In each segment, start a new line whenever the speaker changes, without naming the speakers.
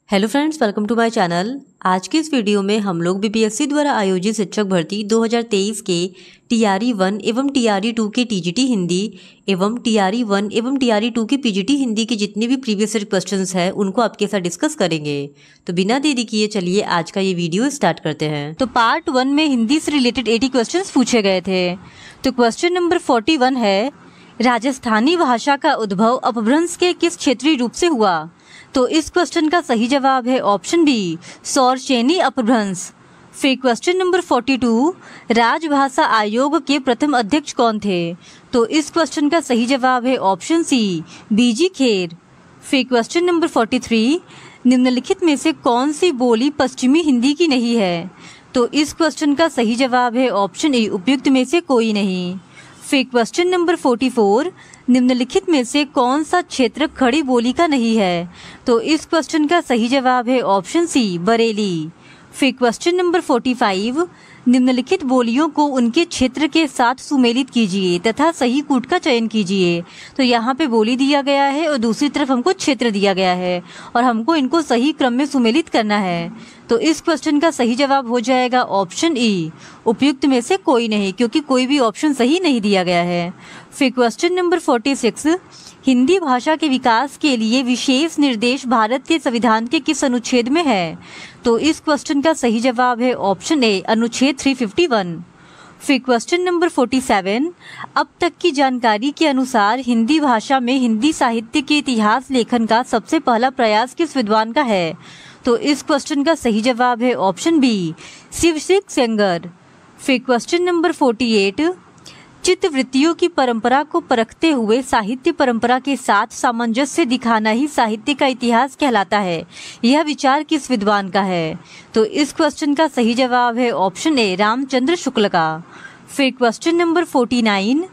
Hello friends, welcome to my channel. आज के इस वीडियो में हम लोग बीपीएससी द्वारा आयोजित शिक्षक भर्ती 2023 के टीआरई 1 एवं टीआरई 2 के टीजीटी हिंदी एवं टीआरई 1 एवं टीआरई 2 के पीजीटी हिंदी के जितने भी प्रीवियस ईयर क्वेश्चंस हैं उनको आपके साथ डिस्कस करेंगे। तो बिना देरी किए चलिए आज का ये वीडियो स्टार्ट करते हैं। तो पार्ट 1 में हिंदी से रिलेटेड 80 क्वेश्चन पूछे गए थे। तो क्वेश्चन नंबर 41 है, राजस्थानी भाषा का उद्भव अपभ्रंश के किस क्षेत्रीय रूप से हुआ? तो इस क्वेश्चन का सही जवाब है ऑप्शन बी, सौरचेनी अपभ्रंश। फिर क्वेश्चन नंबर 42, राजभाषा आयोग के प्रथम अध्यक्ष कौन थे? तो इस क्वेश्चन का सही जवाब है ऑप्शन सी, बीजी खेर। फिर क्वेश्चन नंबर 43, निम्नलिखित में से कौन सी बोली पश्चिमी हिंदी की नहीं है? तो इस क्वेश्चन का सही जवाब है ऑप्शन ए, उपयुक्त में से कोई नहीं। फिर क्वेश्चन नंबर 44, निम्नलिखित में से कौन सा क्षेत्र खड़ी बोली का नहीं है? तो इस क्वेश्चन का सही जवाब है ऑप्शन सी, बरेली। फिर क्वेश्चन नंबर 45, निम्नलिखित बोलियों को उनके क्षेत्र के साथ सुमेलित कीजिए तथा सही कूट का चयन कीजिए। तो यहाँ पे बोली दिया गया है और दूसरी तरफ हमको क्षेत्र दिया गया है और हमको इनको सही क्रम में सुमेलित करना है। तो इस क्वेश्चन का सही जवाब हो जाएगा ऑप्शन ई, उपयुक्त में से कोई नहीं, क्योंकि कोई भी ऑप्शन सही नहीं दिया गया है। फिर क्वेश्चन नंबर 46, हिंदी भाषा के विकास के लिए विशेष निर्देश भारत के संविधान के किस अनुच्छेद में है? तो इस क्वेश्चन का सही जवाब है ऑप्शन ए, अनुच्छेद 351। फिर क्वेश्चन नंबर 47, अब तक की जानकारी के अनुसार हिंदी भाषा में हिंदी साहित्य के इतिहास लेखन का सबसे पहला प्रयास किस विद्वान का है? तो इस क्वेश्चन का सही जवाब है ऑप्शन बी, शिवसिक सेंगर। फिर क्वेश्चन नंबर 48, चित्तवृत्तियों की परंपरा को परखते हुए साहित्य परंपरा के साथ सामंजस्य दिखाना ही साहित्य का इतिहास कहलाता है। यह विचार किस विद्वान का है? तो इस क्वेश्चन का सही जवाब है ऑप्शन ए, रामचंद्र शुक्ल का। फिर क्वेश्चन नंबर 49,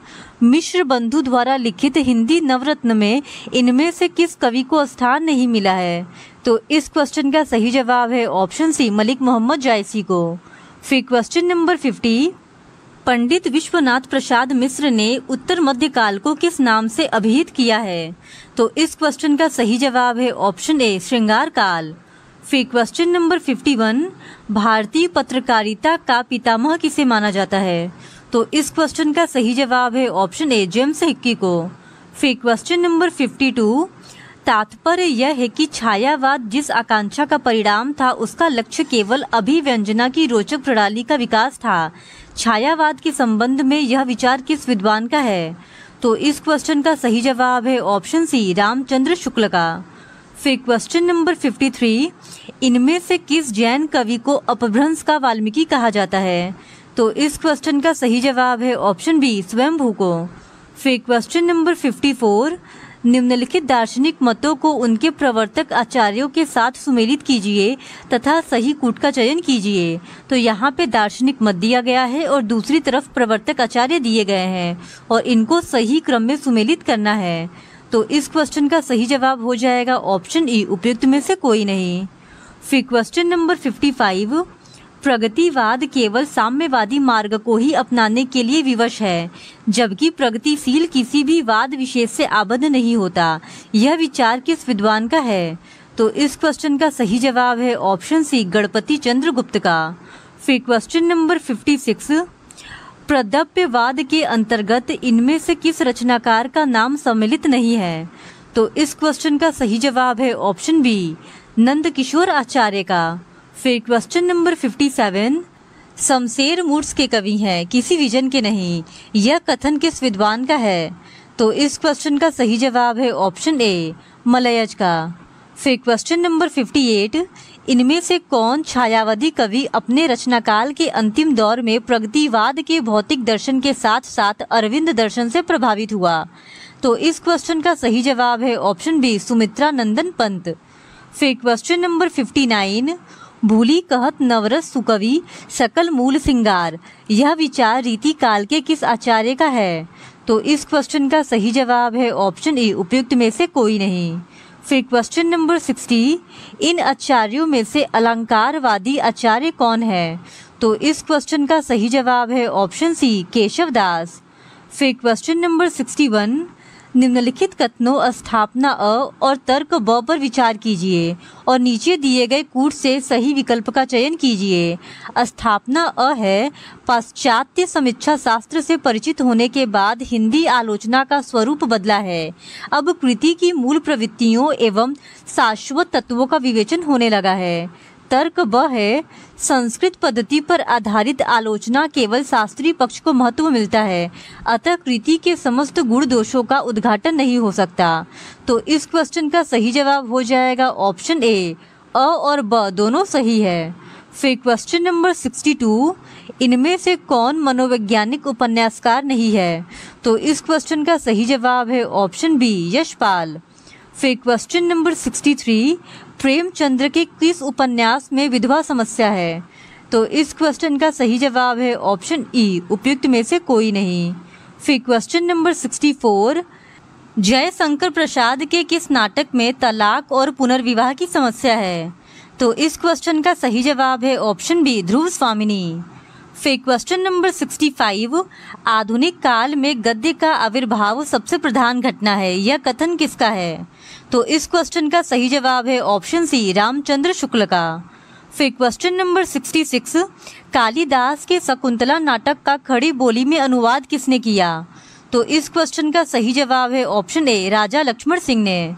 मिश्र बंधु द्वारा लिखित हिंदी नवरत्न में इनमें से किस कवि को स्थान नहीं मिला है? तो इस क्वेश्चन का सही जवाब है ऑप्शन सी, मलिक मोहम्मद जायसी को। फिर क्वेश्चन नंबर 50, पंडित विश्वनाथ प्रसाद मिश्र ने उत्तर मध्यकाल को किस नाम से अभिहित किया है? तो इस क्वेश्चन का सही जवाब है ऑप्शन ए, श्रृंगार काल। फिर क्वेश्चन नंबर 51, भारतीय पत्रकारिता का पितामह किसे माना जाता है? तो इस क्वेश्चन का सही जवाब है ऑप्शन ए, जेम्स हिक्की को। फिर क्वेश्चन नंबर 52, तात्पर्य यह है कि छायावाद जिस आकांक्षा का परिणाम था उसका लक्ष्य केवल अभिव्यंजना की रोचक प्रणाली का विकास था। छायावाद के संबंध में यह विचार किस विद्वान का है? तो इस क्वेश्चन का सही जवाब है ऑप्शन सी, रामचंद्र शुक्ल का। फिर क्वेश्चन नंबर 53, इनमें से किस जैन कवि को अपभ्रंश का वाल्मीकि कहा जाता है? तो इस क्वेश्चन का सही जवाब है ऑप्शन बी, स्वयंभू को। फिर क्वेश्चन नंबर 54, निम्नलिखित दार्शनिक मतों को उनके प्रवर्तक आचार्यों के साथ सुमेलित कीजिए तथा सही कूट का चयन कीजिए। तो यहाँ पे दार्शनिक मत दिया गया है और दूसरी तरफ प्रवर्तक आचार्य दिए गए हैं और इनको सही क्रम में सुमेलित करना है। तो इस क्वेश्चन का सही जवाब हो जाएगा ऑप्शन ई, उपयुक्त में से कोई नहीं। फिर क्वेश्चन नंबर 55, प्रगतिवाद केवल साम्यवादी मार्ग को ही अपनाने के लिए विवश है, जबकि प्रगतिशील किसी भी वाद विशेष से आबद्ध नहीं होता। यह विचार किस विद्वान का है? तो इस क्वेश्चन का सही जवाब है ऑप्शन सी, गणपति चंद्र गुप्त का। फिर क्वेश्चन नंबर 56, प्रदप्यवाद के अंतर्गत इनमें से किस रचनाकार का नाम सम्मिलित नहीं है? तो इस क्वेश्चन का सही जवाब है ऑप्शन बी, नंद किशोर आचार्य का। फिर क्वेश्चन नंबर 57, शमशेर मूर्स के कवि हैं, किसी विजन के नहीं। यह कथन किस विद्वान का है? तो इस क्वेश्चन का सही जवाब है ऑप्शन ए, मलयज का। फिर क्वेश्चन नंबर 58, इनमें से कौन छायावादी कवि अपने रचनाकाल के अंतिम दौर में प्रगतिवाद के भौतिक दर्शन के साथ साथ अरविंद दर्शन से प्रभावित हुआ? तो इस क्वेश्चन का सही जवाब है ऑप्शन बी, सुमित्रा नंदन पंत। फिर क्वेश्चन नंबर 59, भूली कहत नवरस सुकवि सकल मूल सिंगार, यह विचार रीति काल के किस आचार्य का है? तो इस क्वेश्चन का सही जवाब है ऑप्शन ए, उपयुक्त में से कोई नहीं। फिर क्वेश्चन नंबर 60, इन आचार्यों में से अलंकारवादी आचार्य कौन है? तो इस क्वेश्चन का सही जवाब है ऑप्शन सी, केशव दास। फिर क्वेश्चन नंबर 61, निम्नलिखित कथनों स्थापना अ और तर्क ब पर विचार कीजिए और नीचे दिए गए कूट से सही विकल्प का चयन कीजिए। स्थापना अ है, पाश्चात्य समीक्षा शास्त्र से परिचित होने के बाद हिंदी आलोचना का स्वरूप बदला है। अब कृति की मूल प्रवृत्तियों एवं शाश्वत तत्वों का विवेचन होने लगा है। तर्क ब है, संस्कृत पद्धति पर आधारित आलोचना केवल शास्त्रीय पक्ष को महत्व मिलता है, अतः कृति के समस्त गुण दोषों का उद्घाटन नहीं हो सकता। तो इस क्वेश्चन का सही जवाब हो जाएगा ऑप्शन ए, अ और ब दोनों सही है। फिर क्वेश्चन नंबर 62, इनमें से कौन मनोवैज्ञानिक उपन्यासकार नहीं है? तो इस क्वेश्चन का सही जवाब है ऑप्शन बी, यशपाल। फिर क्वेश्चन नंबर 63, प्रेमचंद्र के किस उपन्यास में विधवा समस्या है? तो इस क्वेश्चन का सही जवाब है ऑप्शन ई, उपयुक्त में से कोई नहीं। फिर क्वेश्चन नंबर 64, जयशंकर प्रसाद के किस नाटक में तलाक और पुनर्विवाह की समस्या है? तो इस क्वेश्चन का सही जवाब है ऑप्शन बी, ध्रुव स्वामिनी। फिर क्वेश्चन नंबर 65, आधुनिक काल में गद्य का आविर्भाव सबसे प्रधान घटना है, यह कथन किसका है? तो इस क्वेश्चन का सही जवाब है ऑप्शन सी, रामचंद्र शुक्ल का। फिर क्वेश्चन नंबर 66, कालिदास के शकुंतला नाटक का खड़ी बोली में अनुवाद किसने किया? तो इस क्वेश्चन का सही जवाब है ऑप्शन ए, राजा लक्ष्मण सिंह ने।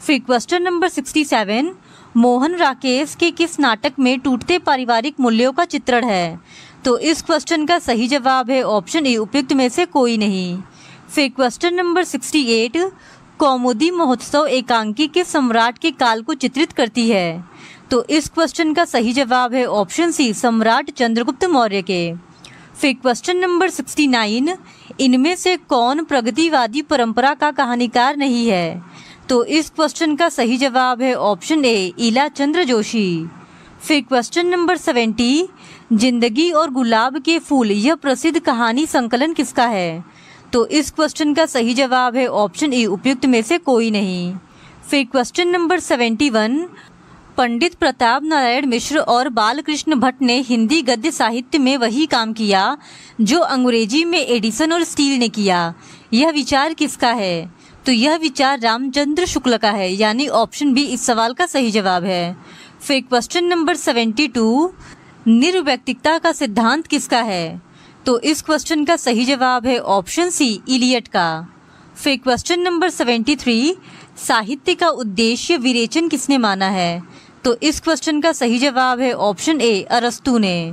फिर क्वेश्चन नंबर 67, मोहन राकेश के किस नाटक में टूटते पारिवारिक मूल्यों का चित्रण है? तो इस क्वेश्चन का सही जवाब है ऑप्शन ए, उपयुक्त में से कोई नहीं। फिर क्वेश्चन नंबर 68, कौमुदी महोत्सव एकांकी के सम्राट के काल को चित्रित करती है? तो इस क्वेश्चन का सही जवाब है ऑप्शन सी, सम्राट चंद्रगुप्त मौर्य के। फिर क्वेश्चन नंबर 69, इनमें से कौन प्रगतिवादी परंपरा का कहानीकार नहीं है? तो इस क्वेश्चन का सही जवाब है ऑप्शन ए, ईला चंद्र जोशी। फिर क्वेश्चन नंबर 70, जिंदगी और गुलाब के फूल यह प्रसिद्ध कहानी संकलन किसका है? तो इस क्वेश्चन का सही जवाब है ऑप्शन ए, उपयुक्त में से कोई नहीं। फिर क्वेश्चन नंबर 71, पंडित प्रताप नारायण मिश्र और बालकृष्ण भट्ट ने हिंदी गद्य साहित्य में वही काम किया जो अंग्रेजी में एडिसन और स्टील ने किया, यह विचार किसका है? तो यह विचार रामचंद्र शुक्ल का है, यानी ऑप्शन बी इस सवाल का सही जवाब है। फिर क्वेश्चन नंबर 72, निर्व्यक्तिकता का सिद्धांत किसका है? तो इस क्वेश्चन का सही जवाब है ऑप्शन सी, इलियट का। फिर क्वेश्चन नंबर 73, साहित्य का उद्देश्य विरेचन किसने माना है? तो इस क्वेश्चन का सही जवाब है ऑप्शन ए, अरस्तू ने।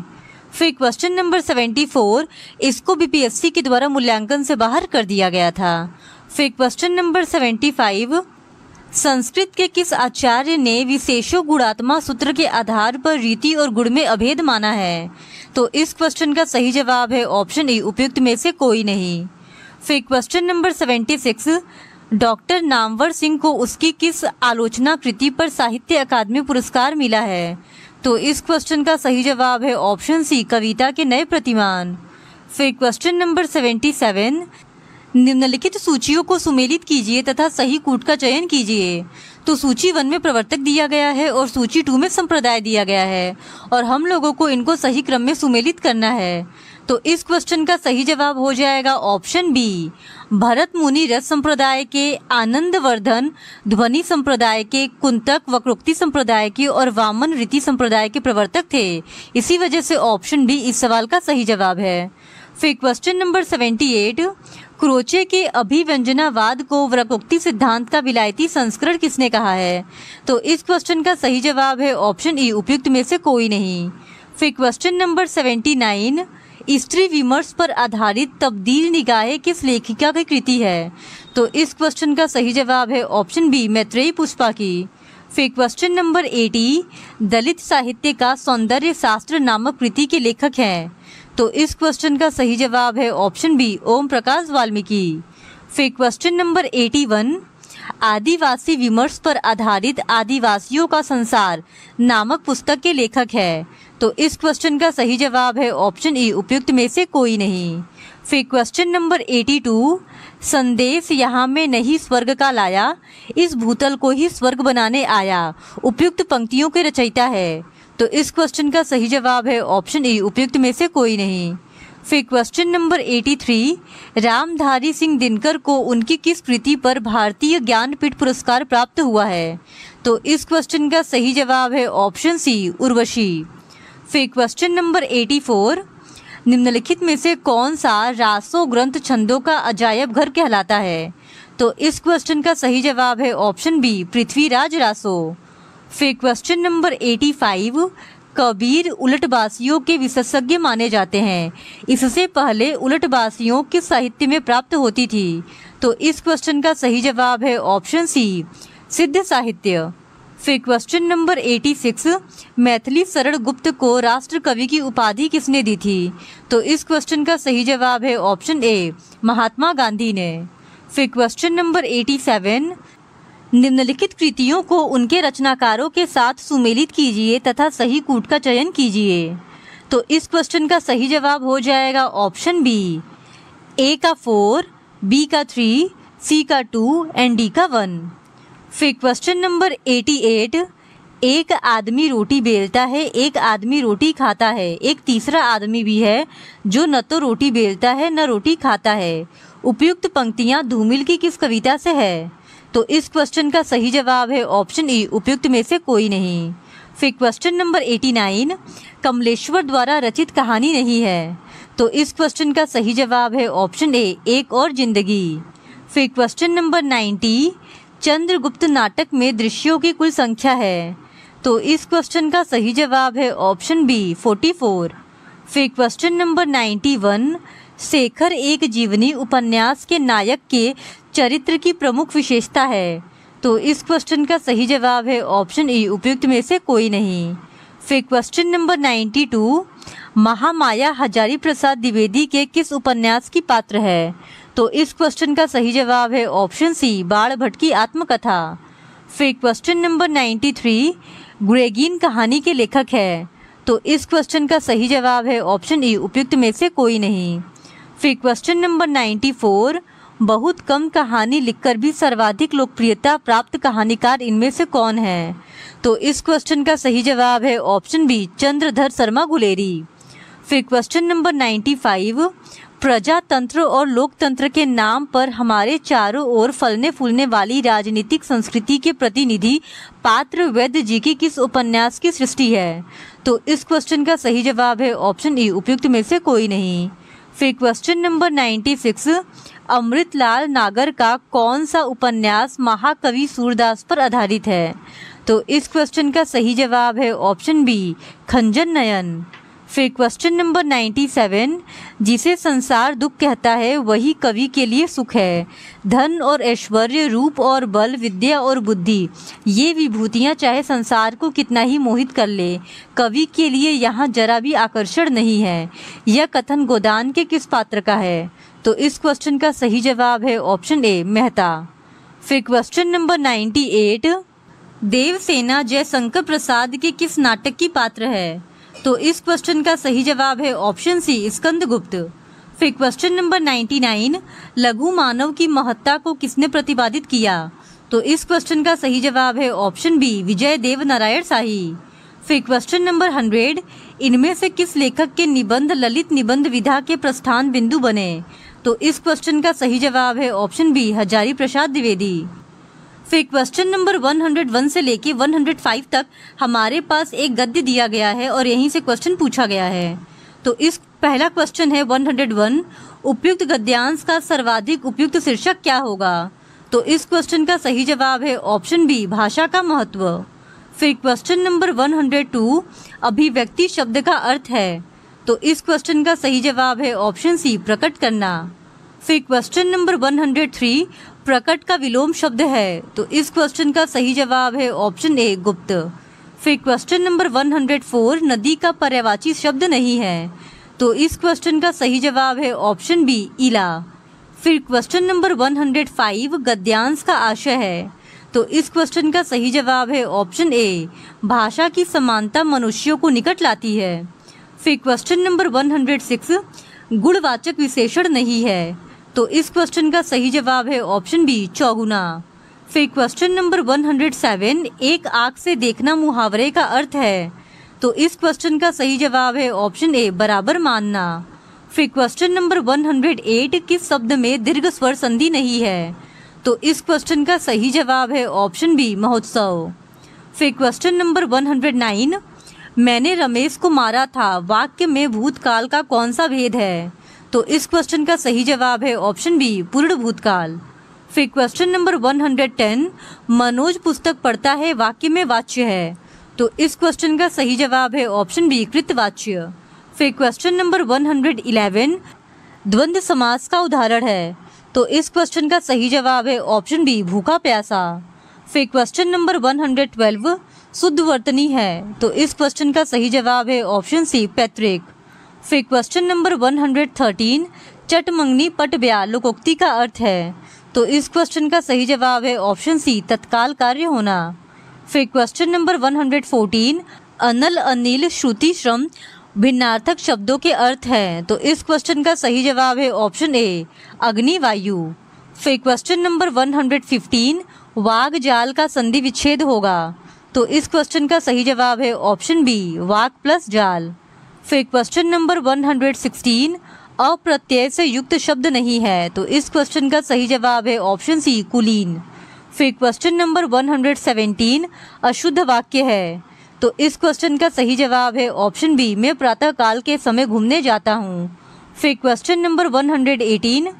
फिर क्वेश्चन नंबर 74, इसको बीपीएससी के द्वारा मूल्यांकन से बाहर कर दिया गया था। फिर क्वेश्चन नंबर 75, संस्कृत के किस आचार्य ने विशेषो गुणात्मा सूत्र के आधार पर रीति और गुण में अभेद माना है? तो इस क्वेश्चन का सही जवाब है ऑप्शन ए, उपयुक्त में से कोई नहीं। फिर question number 76, doctor Namvar Singh को उसकी किस आलोचना कृति पर साहित्य अकादमी पुरस्कार मिला है? तो इस क्वेश्चन का सही जवाब है ऑप्शन सी, कविता के नए प्रतिमान। फिर क्वेश्चन नंबर 77, निम्नलिखित सूचियों को सुमेलित कीजिए तथा सही कूट का चयन कीजिए। तो सूची 1 में प्रवर्तक दिया गया है और सूची 2 में संप्रदाय दिया गया है और हम लोगों को इनको सही क्रम में सुमेलित करना है। तो इस क्वेश्चन का सही जवाब हो जाएगा ऑप्शन बी, भरत मुनि रस संप्रदाय के, आनंदवर्धन ध्वनि संप्रदाय के, कुंतक वक्रोक्ति संप्रदाय के और वामन रीति संप्रदाय के प्रवर्तक थे। इसी वजह से ऑप्शन बी इस सवाल का सही जवाब है। फिर क्वेश्चन नंबर 78, क्रोचे के अभिव्यंजनावाद को वक्रोक्ति सिद्धांत का विलायती संस्करण किसने कहा है? तो इस क्वेश्चन का सही जवाब है ऑप्शन ई, उपयुक्त में से कोई नहीं। फिर क्वेश्चन नंबर 79, स्त्री विमर्श पर आधारित तब्दील निगाहें किस लेखिका की कृति है? तो इस क्वेश्चन का सही जवाब है ऑप्शन बी, मैत्रेयी पुष्पा की। फिर क्वेश्चन नंबर 80, दलित साहित्य का सौंदर्य शास्त्र नामक कृति के लेखक हैं? तो इस क्वेश्चन का सही जवाब है ऑप्शन बी, ओम प्रकाश वाल्मीकि। फिर क्वेश्चन नंबर 81, आदिवासी विमर्श पर आधारित आदिवासियों का संसार नामक पुस्तक के लेखक है? तो इस क्वेश्चन का सही जवाब है ऑप्शन ई, उपयुक्त में से कोई नहीं। फिर क्वेश्चन नंबर 82, संदेश यहाँ में नहीं स्वर्ग का लाया, इस भूतल को ही स्वर्ग बनाने आया, उपयुक्त पंक्तियों के रचयिता है? तो इस क्वेश्चन का सही जवाब है ऑप्शन ई, उपयुक्त में से कोई नहीं। फिर क्वेश्चन नंबर 83, रामधारी सिंह दिनकर को उनकी किस कृति पर भारतीय ज्ञानपीठ पुरस्कार प्राप्त हुआ है? तो इस क्वेश्चन का सही जवाब है ऑप्शन सी, उर्वशी। फिर क्वेश्चन नंबर 84, निम्नलिखित में से कौन सा रासो ग्रंथ छंदों का अजायब घर कहलाता है? तो इस क्वेश्चन का सही जवाब है ऑप्शन बी, पृथ्वीराज रासो। फिर क्वेश्चन नंबर 85, कबीर उलटबासियों के विशेषज्ञ माने जाते हैं, इससे पहले उलटबासियों किस साहित्य में प्राप्त होती थी? तो इस क्वेश्चन का सही जवाब है ऑप्शन सी, सिद्ध साहित्य। फिर क्वेश्चन नंबर 86, मैथिली शरण गुप्त को राष्ट्र कवि की उपाधि किसने दी थी? तो इस क्वेश्चन का सही जवाब है ऑप्शन ए, महात्मा गांधी ने। फिर क्वेश्चन नंबर 87, निम्नलिखित कृतियों को उनके रचनाकारों के साथ सुमेलित कीजिए तथा सही कूट का चयन कीजिए। तो इस क्वेश्चन का सही जवाब हो जाएगा ऑप्शन बी, ए का 4, बी का 3, सी का 2 एंड डी का 1। फिर क्वेश्चन नंबर 88, एक आदमी रोटी बेलता है, एक आदमी रोटी खाता है, एक तीसरा आदमी भी है जो न तो रोटी बेलता है न रोटी खाता है। उपयुक्त पंक्तियां धूमिल की किस कविता से है? तो इस क्वेश्चन का सही जवाब है ऑप्शन ई, उपयुक्त में से कोई नहीं। फिर क्वेश्चन नंबर 89, कमलेश्वर द्वारा रचित कहानी नहीं है। तो इस क्वेश्चन का सही जवाब है ऑप्शन ए, एक और जिंदगी। फिर क्वेश्चन नंबर 90, चंद्रगुप्त नाटक में दृश्यों की कुल संख्या है। तो इस क्वेश्चन का सही जवाब है ऑप्शन बी, 44। फिर क्वेश्चन नंबर 91, शेखर एक जीवनी उपन्यास के नायक के चरित्र की प्रमुख विशेषता है। तो इस क्वेश्चन का सही जवाब है ऑप्शन ई, उपयुक्त में से कोई नहीं। फिर क्वेश्चन नंबर 92, महामाया हजारी प्रसाद द्विवेदी के किस उपन्यास की पात्र है? तो इस क्वेश्चन का सही जवाब है ऑप्शन सी, बाण भट्ट की आत्मकथा। फिर क्वेश्चन नंबर 93, ग्रेगिन कहानी के लेखक है। तो इस क्वेश्चन का सही जवाब है ऑप्शन ई, उपयुक्त में से कोई नहीं। फिर क्वेश्चन नंबर 94, बहुत कम कहानी लिखकर भी सर्वाधिक लोकप्रियता प्राप्त कहानीकार इनमें से कौन है? तो इस क्वेश्चन का सही जवाब है ऑप्शन बी, चंद्रधर शर्मा गुलेरी। फिर क्वेश्चन नंबर 95, प्रजातंत्र और लोकतंत्र के नाम पर हमारे चारों ओर फलने फूलने वाली राजनीतिक संस्कृति के प्रतिनिधि पात्र वैद्य जी की किस उपन्यास की सृष्टि है? तो इस क्वेश्चन का सही जवाब है ऑप्शन ई, उपयुक्त में से कोई नहीं। फिर क्वेश्चन नंबर 96, अमृतलाल नागर का कौन सा उपन्यास महाकवि सूरदास पर आधारित है? तो इस क्वेश्चन का सही जवाब है ऑप्शन बी, खंजन नयन। फिर क्वेश्चन नंबर 97, जिसे संसार दुख कहता है वही कवि के लिए सुख है। धन और ऐश्वर्य, रूप और बल, विद्या और बुद्धि, ये विभूतियाँ चाहे संसार को कितना ही मोहित कर ले, कवि के लिए यहाँ जरा भी आकर्षण नहीं है। यह कथन गोदान के किस पात्र का है? तो इस क्वेश्चन का सही जवाब है ऑप्शन ए, मेहता। फिर क्वेश्चन नंबर 98, देवसेना जयशंकर प्रसाद के किस नाटक की पात्र है? तो इस क्वेश्चन का सही जवाब है ऑप्शन सी, स्कंदगुप्त। फिर क्वेश्चन नंबर 99, लघु मानव की महत्ता को किसने प्रतिपादित किया? तो इस क्वेश्चन का सही जवाब है ऑप्शन बी, विजय देव नारायण शाही। फिर क्वेश्चन नंबर 100, इनमें से किस लेखक के निबंध ललित निबंध विधा के प्रस्थान बिंदु बने? तो इस क्वेश्चन का सही जवाब है ऑप्शन बी, हजारी प्रसाद द्विवेदी। फिर क्वेश्चन नंबर 101 से लेके 105 तक हमारे पास एक गद्य दिया गया है और यहीं से क्वेश्चन पूछा गया है। तो इस पहला क्वेश्चन है 101, उपयुक्त गद्यांश का सर्वाधिक उपयुक्त शीर्षक क्या होगा? तो इस क्वेश्चन का सही जवाब है ऑप्शन बी, भाषा का महत्व। फिर क्वेश्चन नंबर 102, अभिव्यक्ति शब्द का अर्थ है। तो इस क्वेश्चन का सही जवाब है ऑप्शन सी, प्रकट करना। फिर क्वेश्चन नंबर 103, प्रकट का विलोम शब्द है। तो इस क्वेश्चन का सही जवाब है ऑप्शन ए, गुप्त। फिर क्वेश्चन नंबर 104, नदी का पर्यायवाची शब्द नहीं है। तो इस क्वेश्चन का सही जवाब है ऑप्शन बी, इला। फिर क्वेश्चन नंबर 105, गद्यांश का आशय है। तो इस क्वेश्चन का सही जवाब है ऑप्शन ए, भाषा की समानता मनुष्यों को निकट लाती है। फिर क्वेश्चन नंबर 106, गुणवाचक विशेषण नहीं है। तो इस क्वेश्चन का सही जवाब है ऑप्शन बी, चौगुना। फिर क्वेश्चन नंबर 107, एक आंख से देखना मुहावरे का अर्थ है। तो इस क्वेश्चन का सही जवाब है ऑप्शन ए, बराबर मानना। फिर क्वेश्चन नंबर 108 किस शब्द में दीर्घ स्वर संधि नहीं है? तो इस क्वेश्चन का सही जवाब है ऑप्शन बी महोत्सव। फिर क्वेश्चन नंबर 109 मैंने रमेश को मारा था वाक्य में भूतकाल का कौन सा भेद है? तो इस क्वेश्चन का सही जवाब है ऑप्शन बी पूर्ण भूतकाल। फिर क्वेश्चन नंबर 110 मनोज पुस्तक पढ़ता है वाक्य में वाच्य है। तो इस क्वेश्चन का सही जवाब है ऑप्शन बी कृतवाच्य। फिर क्वेश्चन नंबर 111 द्वंद्व समास का उदाहरण है। तो इस क्वेश्चन का सही जवाब है ऑप्शन बी भूखा प्यासा। फिर क्वेश्चन नंबर 112 शुद्ध वर्तनी है। तो इस क्वेश्चन का सही जवाब है ऑप्शन सी पैतृक। फिर क्वेश्चन नंबर 113 चट मंगनी पट ब्याह लोकोक्ति का अर्थ है। तो इस क्वेश्चन का सही जवाब है ऑप्शन सी तत्काल कार्य होना। फिर क्वेश्चन नंबर 114 अनल अनिल श्रुति श्रम भिन्नार्थक शब्दों के अर्थ हैं। तो इस क्वेश्चन का सही जवाब है ऑप्शन ए अग्नि वायु। फिर क्वेश्चन नंबर 115 वाग जाल का संधि विच्छेद होगा। तो इस क्वेश्चन का सही जवाब है ऑप्शन बी वाग प्लस जाल। फिर क्वेश्चन नंबर 116 अप्रत्यय से युक्त शब्द नहीं है। तो इस क्वेश्चन का सही जवाब है ऑप्शन सी कुलीन। फिर क्वेश्चन नंबर 117 अशुद्ध वाक्य है। तो इस क्वेश्चन का सही जवाब है ऑप्शन बी मैं प्रातः काल के समय घूमने जाता हूँ। फिर क्वेश्चन नंबर 118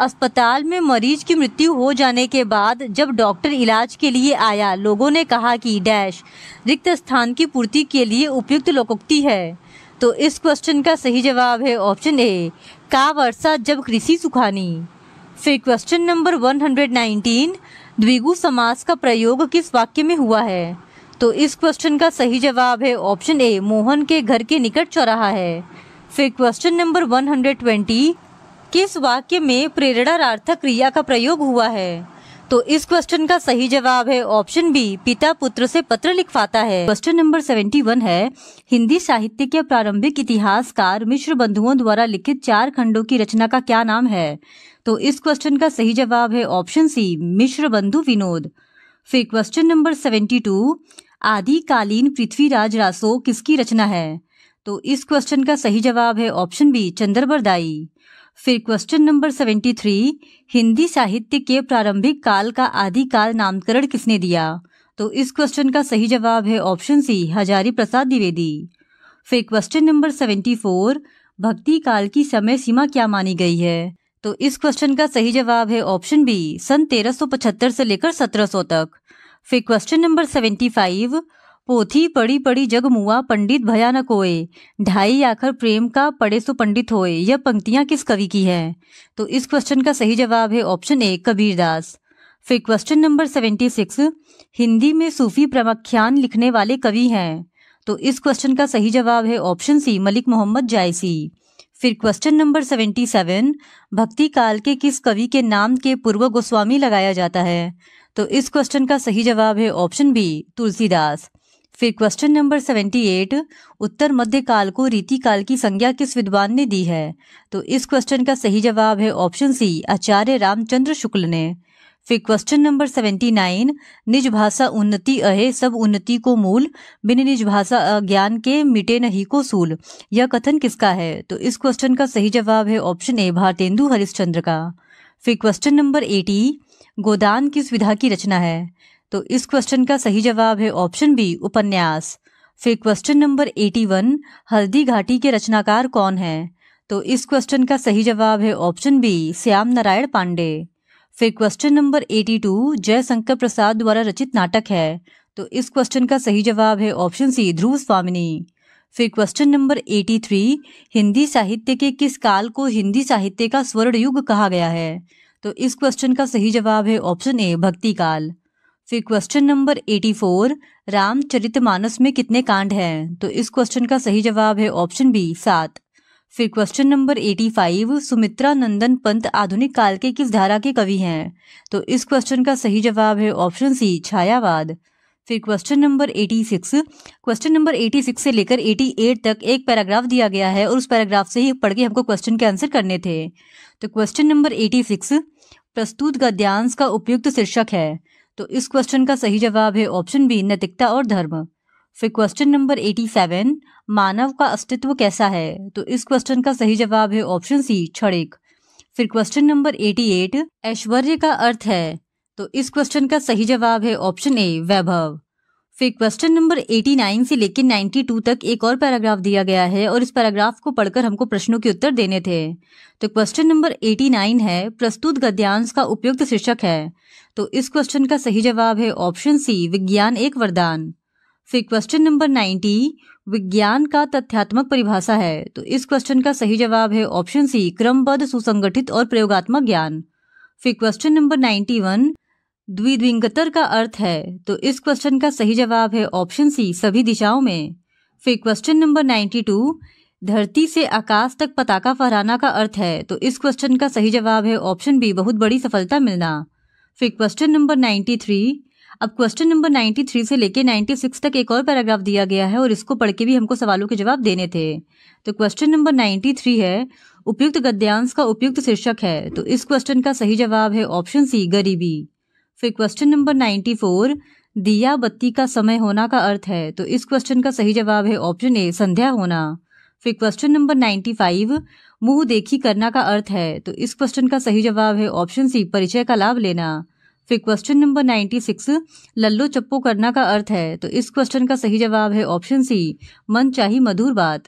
अस्पताल में मरीज की मृत्यु हो जाने के बाद जब डॉक्टर इलाज के लिए आया लोगों ने कहा कि डैश रिक्त स्थान की पूर्ति के लिए उपयुक्त लोकोक्ति है। तो इस क्वेश्चन का सही जवाब है ऑप्शन ए का वर्षा जब कृषि सुखानी। फिर क्वेश्चन नंबर 119 द्विगु समास का प्रयोग किस वाक्य में हुआ है? तो इस क्वेश्चन का सही जवाब है ऑप्शन ए मोहन के घर के निकट चौराहा है। फिर क्वेश्चन नंबर 120 किस वाक्य में प्रेरणार्थक क्रिया का प्रयोग हुआ है? तो इस क्वेश्चन का सही जवाब है ऑप्शन बी पिता पुत्र से पत्र लिखवाता है। क्वेश्चन नंबर 71 है हिंदी साहित्य के प्रारंभिक इतिहासकार मिश्र बंधुओं द्वारा लिखित 4 खंडों की रचना का क्या नाम है? तो इस क्वेश्चन का सही जवाब है ऑप्शन सी मिश्र बंधु विनोद। फिर क्वेश्चन नंबर 72 आदिकालीन पृथ्वीराज रासो किसकी रचना है? तो इस क्वेश्चन का सही जवाब है ऑप्शन बी चंद्रबरदाई। फिर क्वेश्चन नंबर 73 हिंदी साहित्य के प्रारंभिक काल का आदिकाल नामकरण किसने दिया? तो इस क्वेश्चन का सही जवाब है ऑप्शन सी हजारी प्रसाद द्विवेदी। फिर क्वेश्चन नंबर 74 भक्ति काल की समय सीमा क्या मानी गई है? तो इस क्वेश्चन का सही जवाब है ऑप्शन बी सन 1375 से लेकर 1700 तक। फिर क्वेश्चन नंबर 75 पोथी पढ़ी पढ़ी जग मुआ पंडित भया न कोय ढाई आखर प्रेम का पढ़े सो पंडित होए यह पंक्तियां किस कवि की हैं? तो इस क्वेश्चन का सही जवाब है ऑप्शन ए कबीरदास। फिर क्वेश्चन नंबर 76 हिंदी में सूफी प्रमख्यान लिखने वाले कवि हैं? तो इस क्वेश्चन का सही जवाब है ऑप्शन सी मलिक मोहम्मद जायसी। फिर क्वेश्चन नंबर 77 भक्ति काल के किस कवि के नाम के पूर्व गोस्वामी लगाया जाता है? तो इस क्वेश्चन का सही जवाब है ऑप्शन बी तुलसीदास। फिर क्वेश्चन नंबर 78 उत्तर मध्य काल को रीति काल की संज्ञा किस विद्वान ने दी है? तो इस क्वेश्चन का सही जवाब है ऑप्शन सी आचार्य रामचंद्र शुक्ल ने। फिर क्वेश्चन नंबर 79 निज भाषा उन्नति अहे सब उन्नति को मूल बिन निज भाषा अज्ञान के मिटे नहीं को सूल यह कथन किसका है? तो इस क्वेश्चन का सही जवाब है ऑप्शन ए भारतेंदु हरिश्चंद्र का। फिर क्वेश्चन नंबर 80 गोदान किस विधा की रचना है? तो इस क्वेश्चन का सही जवाब है ऑप्शन बी उपन्यास। फिर क्वेश्चन नंबर 81 हल्दी घाटी के रचनाकार कौन है? तो इस क्वेश्चन का सही जवाब है ऑप्शन बी श्याम नारायण पांडे। फिर क्वेश्चन नंबर 82 जयशंकर प्रसाद द्वारा रचित नाटक है? तो इस क्वेश्चन का सही जवाब है ऑप्शन सी ध्रुव स्वामिनी। फिर क्वेश्चन नंबर 83 हिंदी साहित्य के किस काल को हिंदी साहित्य का स्वर्ण युग कहा गया है? तो इस क्वेश्चन का सही जवाब है ऑप्शन ए भक्ति काल। फिर क्वेश्चन नंबर 84 रामचरितमानस में कितने कांड हैं? तो इस क्वेश्चन का सही जवाब है ऑप्शन बी 7। फिर क्वेश्चन नंबर 85 सुमित्रा नंदन पंत आधुनिक काल के किस धारा के कवि हैं? तो इस क्वेश्चन का सही जवाब है ऑप्शन सी छायावाद। फिर क्वेश्चन नंबर 86 से लेकर 88 तक एक पैराग्राफ दिया गया है और उस पैराग्राफ से ही पढ़ के हमको क्वेश्चन के आंसर करने थे। तो क्वेश्चन नंबर 86 प्रस्तुत गद्यांश का उपयुक्त शीर्षक है? तो इस क्वेश्चन का सही जवाब है ऑप्शन बी नैतिकता और धर्म। फिर क्वेश्चन नंबर 87, मानव का अस्तित्व कैसा है? तो इस क्वेश्चन का सही जवाब है ऑप्शन सी, क्षणिक। फिर क्वेश्चन नंबर 88, ऐश्वर्य का अर्थ है? तो इस क्वेश्चन का सही जवाब है ऑप्शन ए, वैभव। फिर क्वेश्चन नंबर 89 से लेकर 92 तक एक और पैराग्राफ दिया गया है और इस पैराग्राफ को पढ़कर हमको प्रश्नों के उत्तर देने थे। तो क्वेश्चन नंबर 89 है, प्रस्तुत गद्यांश का उपयुक्त शीर्षक है? तो इस क्वेश्चन का सही जवाब है ऑप्शन सी, विज्ञान एक वरदान। फिर क्वेश्चन नंबर 90, विज्ञान का तथ्यात्मक परिभाषा है? तो इस क्वेश्चन का सही जवाब है ऑप्शन सी, क्रमबद्ध, सुसंगठित और प्रयोगात्मक ज्ञान। फिर क्वेश्चन नंबर 91, द्विध्रुवीकरण का अर्थ है? तो इस क्वेश्चन का सही जवाब है ऑप्शन सी, सभी दिशाओं में। फिर क्वेश्चन नंबर 92, धरती से आकाश तक पताका फहराना का अर्थ है? तो इस क्वेश्चन का सही जवाब है ऑप्शन बी, बहुत बड़ी सफलता मिलना। फिर क्वेश्चन नंबर 93, अब क्वेश्चन नंबर 93 से लेके 96 तक एक और पैराग्राफ दिया गया है और इसको पढ़ के भी हमको सवालों के जवाब देने थे। तो क्वेश्चन नंबर 93 है, उपयुक्त गद्यांश का उपयुक्त शीर्षक है? तो इस क्वेश्चन का सही जवाब है ऑप्शन सी, गरीबी। फिर क्वेश्चन नंबर 94, दिया बत्ती का समय होना का अर्थ है? तो इस क्वेश्चन का सही जवाब है ऑप्शन ए, संध्या होना। फिर क्वेश्चन नंबर 95, मुंह देखी करना का अर्थ है? तो इस क्वेश्चन का सही जवाब है ऑप्शन सी, परिचय का लाभ लेना। फिर क्वेश्चन नंबर 96, लल्लो चप्पो करना का अर्थ है? तो इस क्वेश्चन का सही जवाब है ऑप्शन सी, मन चाही मधुर बात।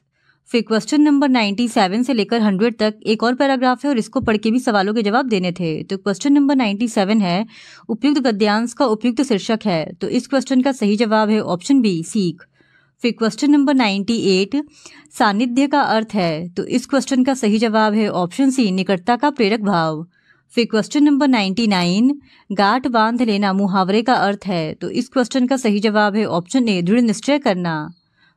फिर क्वेश्चन नंबर 97 से लेकर 100 तक एक और पैराग्राफ है और इसको पढ़ के भी सवालों के जवाब देने थे। तो क्वेश्चन नंबर 97 है, उपयुक्त गद्यांश का उपयुक्त शीर्षक है? तो इस क्वेश्चन का सही जवाब है ऑप्शन बी, सीख। फिर क्वेश्चन नंबर 98, सानिध्य का अर्थ है? तो इस क्वेश्चन का सही जवाब है ऑप्शन सी, निकटता का प्रेरक भाव। फिर क्वेश्चन नंबर 99, गांठ बांध लेना मुहावरे का अर्थ है? तो इस क्वेश्चन का सही जवाब है ऑप्शन ए, दृढ़ निश्चय करना।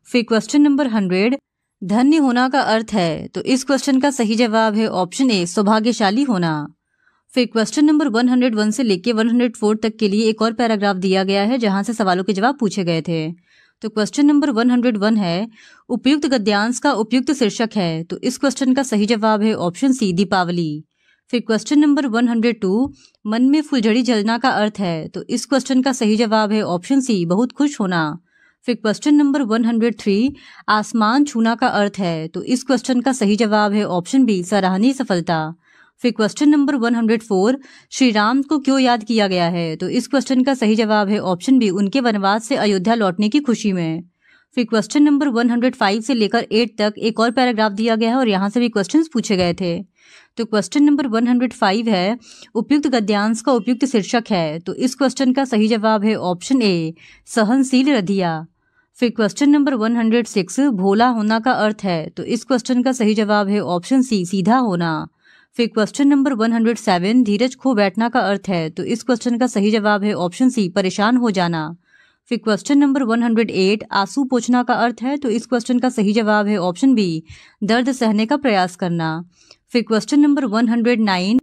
फिर क्वेश्चन नंबर 100, धन्य होना का अर्थ है? तो इस क्वेश्चन का सही जवाब है ऑप्शन ए, सौभाग्यशाली होना। फिर क्वेश्चन नंबर 101 से लेके 104 तक के लिए एक और पैराग्राफ दिया गया है जहां से सवालों के जवाब पूछे गए थे। तो क्वेश्चन नंबर 101 है, उपयुक्त गद्यांश का उपयुक्त शीर्षक है? तो इस क्वेश्चन का सही जवाब है ऑप्शन सी, दीपावली। फिर क्वेश्चन नंबर 102, मन में फुलझड़ी जलना का अर्थ है? तो इस क्वेश्चन का सही जवाब है ऑप्शन सी, बहुत खुश होना। फिर क्वेश्चन नंबर 103, आसमान छूना का अर्थ है? तो इस क्वेश्चन का सही जवाब है ऑप्शन बी, सराहनीय सफलता। फिर क्वेश्चन नंबर 104, श्री राम को क्यों याद किया गया है? तो इस क्वेश्चन का सही जवाब है ऑप्शन बी, उनके वनवास से अयोध्या लौटने की खुशी में। फिर क्वेश्चन नंबर 105 से लेकर 8 तक एक और पैराग्राफ दिया गया है और यहाँ से भी क्वेश्चंस पूछे गए थे। तो क्वेश्चन नंबर 105 है, उपयुक्त गद्यांश का उपयुक्त शीर्षक है? तो इस क्वेश्चन का सही जवाब है ऑप्शन ए, सहनशील रधिया। फिर क्वेश्चन नंबर 106, भोला होना का अर्थ है? तो इस क्वेश्चन का सही जवाब है ऑप्शन सी, सीधा होना। फिर क्वेश्चन नंबर 107, धीरज खो बैठना का अर्थ है? तो इस क्वेश्चन का सही जवाब है ऑप्शन सी, परेशान हो जाना। फिर क्वेश्चन नंबर 108, आंसू पोंछना का अर्थ है? तो इस क्वेश्चन का सही जवाब है ऑप्शन बी, दर्द सहने का प्रयास करना। फिर क्वेश्चन नंबर 109,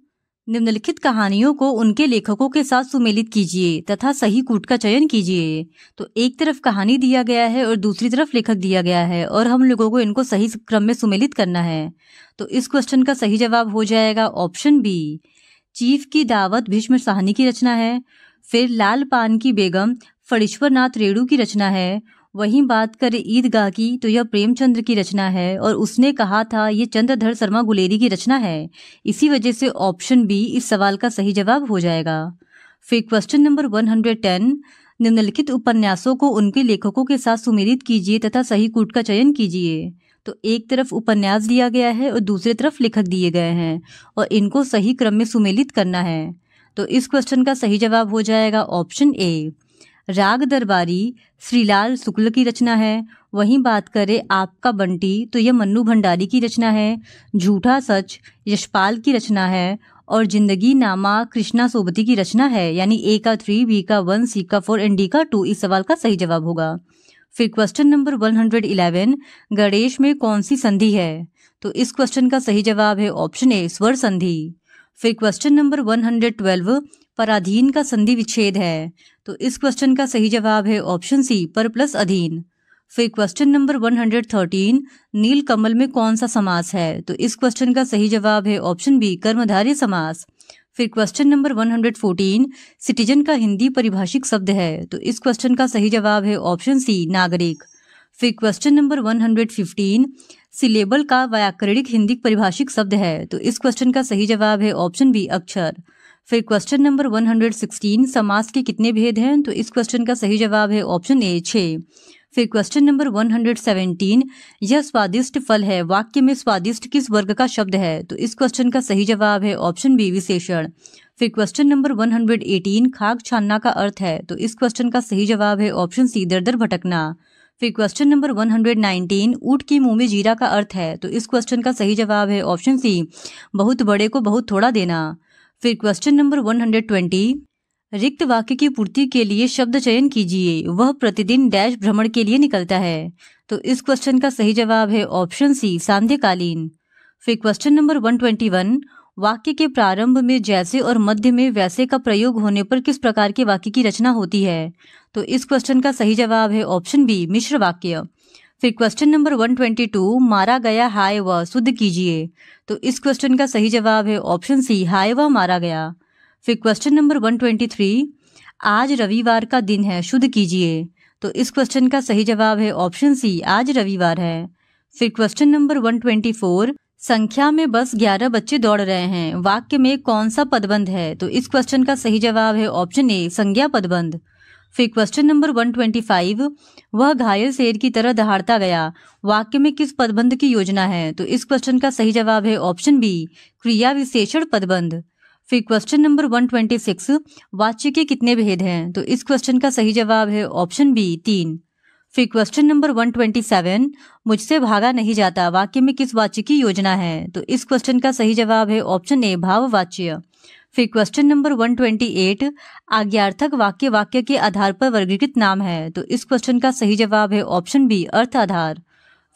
निम्नलिखित कहानियों को उनके लेखकों के साथ सुमेलित कीजिए तथा सही कूट का चयन कीजिए। तो एक तरफ कहानी दिया गया है और दूसरी तरफ लेखक दिया गया है और हम लोगों को इनको सही क्रम में सुमेलित करना है। तो इस क्वेश्चन का सही जवाब हो जाएगा ऑप्शन बी, चीफ की दावत भीष्म साहनी की रचना है। फिर लाल पान की बेगम फणीश्वर नाथ रेणु की रचना है। वहीं बात करें ईदगाह की तो यह प्रेमचंद्र की रचना है और उसने कहा था ये चंद्रधर शर्मा गुलेरी की रचना है। इसी वजह से ऑप्शन बी इस सवाल का सही जवाब हो जाएगा। फिर क्वेश्चन नंबर 110, निम्नलिखित उपन्यासों को उनके लेखकों के साथ सुमेलित कीजिए तथा सही कूट का चयन कीजिए। तो एक तरफ उपन्यास दिया गया है और दूसरी तरफ लेखक दिए गए हैं और इनको सही क्रम में सुमेलित करना है। तो इस क्वेश्चन का सही जवाब हो जाएगा ऑप्शन ए, राग दरबारी श्रीलाल शुक्ल की रचना है। वहीं बात करें आपका बंटी तो यह मन्नू भंडारी की रचना है। झूठा सच यशपाल की रचना है और जिंदगी नामा कृष्णा सोबती की रचना है। यानी ए का 3, बी का 1, सी का 4 एंड डी का 2 इस सवाल का सही जवाब होगा। फिर क्वेश्चन नंबर 111, गणेश में कौन सी संधि है? तो इस क्वेश्चन का सही जवाब है ऑप्शन ए, स्वर संधि। फिर क्वेश्चन नंबर 112, पराधीन का संधि विच्छेद है। तो इस क्वेश्चन का सही जवाब है ऑप्शन सी, पर प्लस अधीन। फिर क्वेश्चन नंबर 113, नील कमल में कौन सा समास है? तो इस क्वेश्चन का सही जवाब है ऑप्शन बी, कर्मधारय समास।
फिर क्वेश्चन नंबर 114, सिटीजन का हिंदी परिभाषिक शब्द है, तो इस क्वेश्चन का सही जवाब है ऑप्शन सी, नागरिक। फिर क्वेश्चन नंबर 115, सिलेबल का व्याकरणिक हिंदी परिभाषिक शब्द है, तो इस क्वेश्चन का सही जवाब है ऑप्शन बी, अक्षर। फिर क्वेश्चन नंबर 116, समास के कितने भेद हैं, तो इस क्वेश्चन का सही जवाब है ऑप्शन ए, 6। फिर क्वेश्चन नंबर 117, यह स्वादिष्ट फल है, वाक्य में स्वादिष्ट किस वर्ग का शब्द है, तो इस क्वेश्चन का सही जवाब है ऑप्शन बी, विशेषण। फिर क्वेश्चन नंबर 118, खाक छानना का अर्थ है, तो इस क्वेश्चन का सही जवाब है ऑप्शन सी, दर दर भटकना। फिर क्वेश्चन नंबर 119, ऊंट के मुंह में जीरा का अर्थ है, तो इस क्वेश्चन का सही जवाब है ऑप्शन सी, बहुत बड़े को बहुत थोड़ा देना। फिर क्वेश्चन नंबर 120, रिक्त वाक्य की पूर्ति के लिए शब्द चयन कीजिए, वह प्रतिदिन डैश भ्रमण के लिए निकलता है, तो इस क्वेश्चन का सही जवाब है ऑप्शन सी, सांध्यकालीन। फिर क्वेश्चन नंबर 121, वाक्य के प्रारंभ में जैसे और मध्य में वैसे का प्रयोग होने पर किस प्रकार के वाक्य की रचना होती है, तो इस क्वेश्चन का सही जवाब है ऑप्शन बी, मिश्र वाक्य। फिर क्वेश्चन नंबर 122, मारा गया हाय व शुद्ध कीजिए, तो इस क्वेश्चन का सही जवाब है ऑप्शन सी, हाय व मारा गया। फिर क्वेश्चन नंबर 123, आज रविवार का दिन है, शुद्ध कीजिए, तो इस क्वेश्चन का सही जवाब है ऑप्शन सी, आज रविवार है। फिर क्वेश्चन नंबर 124, संख्या में बस 11 बच्चे दौड़ रहे हैं, वाक्य में कौन सा पदबंध है, तो इस क्वेश्चन का सही जवाब है ऑप्शन ए, संज्ञा पदबंध। फिर क्वेश्चन नंबर 125, वह घायल शेर की तरह दहाड़ता गया, वाक्य में किस पदबंध की योजना है, तो इस क्वेश्चन का सही जवाब है ऑप्शन बी, क्रिया विशेषण पदबंध। फिर क्वेश्चन नंबर 126, वाच्य के कितने भेद हैं, तो इस क्वेश्चन का सही जवाब है ऑप्शन बी, 3। फिर क्वेश्चन नंबर 127, मुझसे भागा नहीं जाता, वाक्य में किस वाच्य की योजना है, तो इस क्वेश्चन का सही जवाब है ऑप्शन ए, भाववाच्य। फिर क्वेश्चन नंबर 128, आज्ञार्थक वाक्य वाक्य के आधार पर वर्गीकृत नाम है, तो इस क्वेश्चन का सही जवाब है ऑप्शन बी, अर्थ आधार।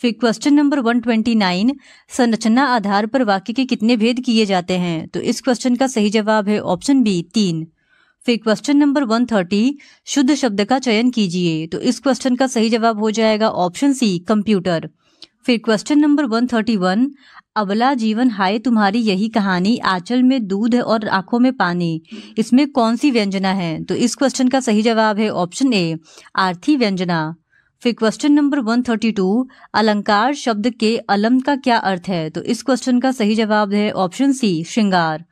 फिर क्वेश्चन नंबर 129, संरचना आधार पर वाक्य के कितने भेद किए जाते हैं, तो इस क्वेश्चन का सही जवाब है ऑप्शन बी, 3। फिर क्वेश्चन नंबर 130, शुद्ध शब्द का चयन कीजिए, तो इस क्वेश्चन का सही जवाब हो जाएगा ऑप्शन सी, कंप्यूटर। फिर क्वेश्चन नंबर 131, अबला जीवन हाय तुम्हारी यही कहानी, आंचल में दूध और आंखों में पानी, इसमें कौन सी व्यंजना है, तो इस क्वेश्चन का सही जवाब है ऑप्शन ए, आर्थी व्यंजना। फिर क्वेश्चन नंबर 132, अलंकार शब्द के अलम का क्या अर्थ है, तो इस क्वेश्चन का सही जवाब है ऑप्शन सी, श्रृंगार।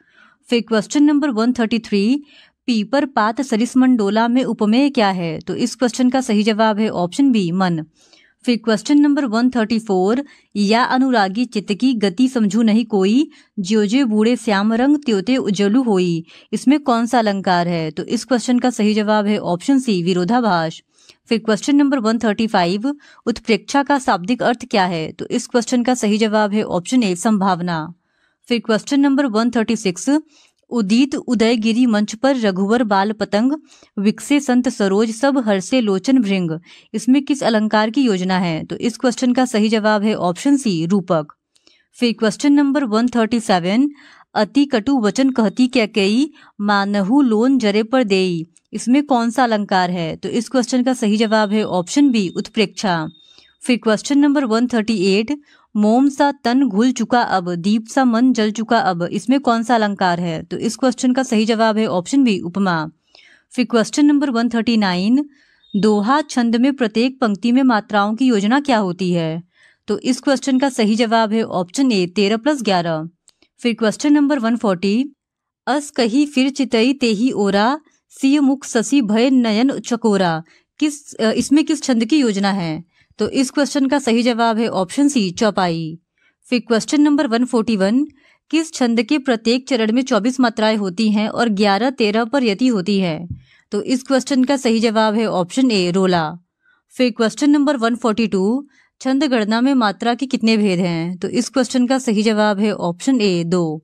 फिर क्वेश्चन नंबर 133, पीपर पात सरिसमंडोला में उपमेय क्या है, तो इस क्वेश्चन का सही जवाब है ऑप्शन बी, मन। फिर क्वेश्चन नंबर 134, या अनुरागी चित्त की गति समझू नहीं कोई, ज्यो ज्यो बूढ़े श्याम रंग त्योते उजलू होई, इसमें कौन सा अलंकार है, तो इस क्वेश्चन का सही जवाब है ऑप्शन सी, विरोधाभास। फिर क्वेश्चन नंबर 135, उत्प्रेक्षा का शाब्दिक अर्थ क्या है, तो इस क्वेश्चन का सही जवाब है ऑप्शन ए, संभावना। फिर क्वेश्चन नंबर 136, उदित उदयगिरी मंच पर रघुवर बाल पतंग, विकसे संत सरोज सब हर्षे लोचन भृंग, इसमें किस अलंकार की योजना है, तो इस क्वेश्चन का सही जवाब है ऑप्शन सी, रूपक। फिर क्वेश्चन नंबर 137, अति कटु वचन कहती कैकेयी, मानहु लोन जरे पर देई, इसमें कौन सा अलंकार है, तो इस क्वेश्चन का सही जवाब है ऑप्शन बी, उत्प्रेक्षा। फिर क्वेश्चन नंबर 138, मोम सा तन घुल चुका अब, दीप सा मन जल चुका अब, इसमें कौन सा अलंकार है, तो इस क्वेश्चन का सही जवाब है ऑप्शन बी, उपमा। फिर क्वेश्चन नंबर 139, दोहा छंद में प्रत्येक पंक्ति में मात्राओं की योजना क्या होती है, तो इस क्वेश्चन का सही जवाब है ऑप्शन ए, 13 + 11। फिर क्वेश्चन नंबर 140, अस कही फिर चितई तेही ओरा, सिय मुख ससी भय नयन चकोरा, इसमें किस छंद की योजना है, तो इस क्वेश्चन का सही जवाब है ऑप्शन सी, चौपाई। फिर क्वेश्चन नंबर 141, किस छंद के प्रत्येक चरण में 24 मात्राएं होती हैं और 11-13 पर यति होती है, तो इस क्वेश्चन का सही जवाब है ऑप्शन ए, रोला। फिर क्वेश्चन नंबर 142, छंद गणना में मात्रा के कितने भेद हैं, तो इस क्वेश्चन का सही जवाब है ऑप्शन ए, 2।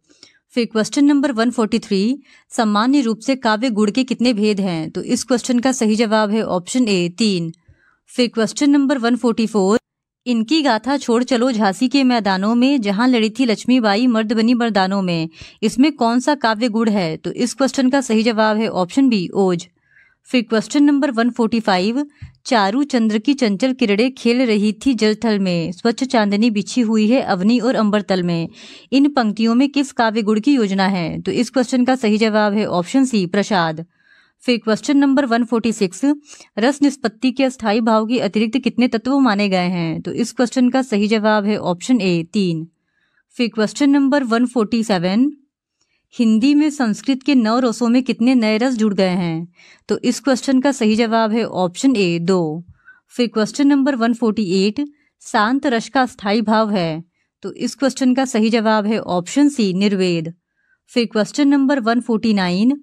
फिर क्वेश्चन नंबर 143, सामान्य रूप से काव्य गुण के कितने भेद हैं, तो इस क्वेश्चन का सही जवाब है ऑप्शन ए, 3। फिर क्वेश्चन नंबर 144, इनकी गाथा छोड़ चलो झांसी के मैदानों में, जहां लड़ी थी लक्ष्मीबाई मर्द बनी मर्दानों में, इसमें कौन सा काव्य गुण है, तो इस क्वेश्चन का सही जवाब है ऑप्शन बी, ओज। फिर क्वेश्चन नंबर 145, चारू चंद्र की चंचल किरणें खेल रही थी जल थल में, स्वच्छ चांदनी बिछी हुई है अवनी और अंबर तल में। इन पंक्तियों में किस काव्य गुण की योजना है? तो इस क्वेश्चन का सही जवाब है ऑप्शन सी, प्रसाद। फिर क्वेश्चन नंबर 146, रस निष्पत्ति के अस्थायी भाव के अतिरिक्त कितने तत्व माने गए हैं? तो इस क्वेश्चन का सही जवाब है ऑप्शन ए, 3। फिर क्वेश्चन नंबर 147, हिंदी में संस्कृत के 9 रसों में कितने नए रस जुड़ गए हैं? तो इस क्वेश्चन का सही जवाब है ऑप्शन ए, 2। फिर क्वेश्चन नंबर 148, शांत रस का स्थायी भाव है? तो इस क्वेश्चन का सही जवाब है ऑप्शन सी, निर्वेद। फिर क्वेश्चन नंबर 149,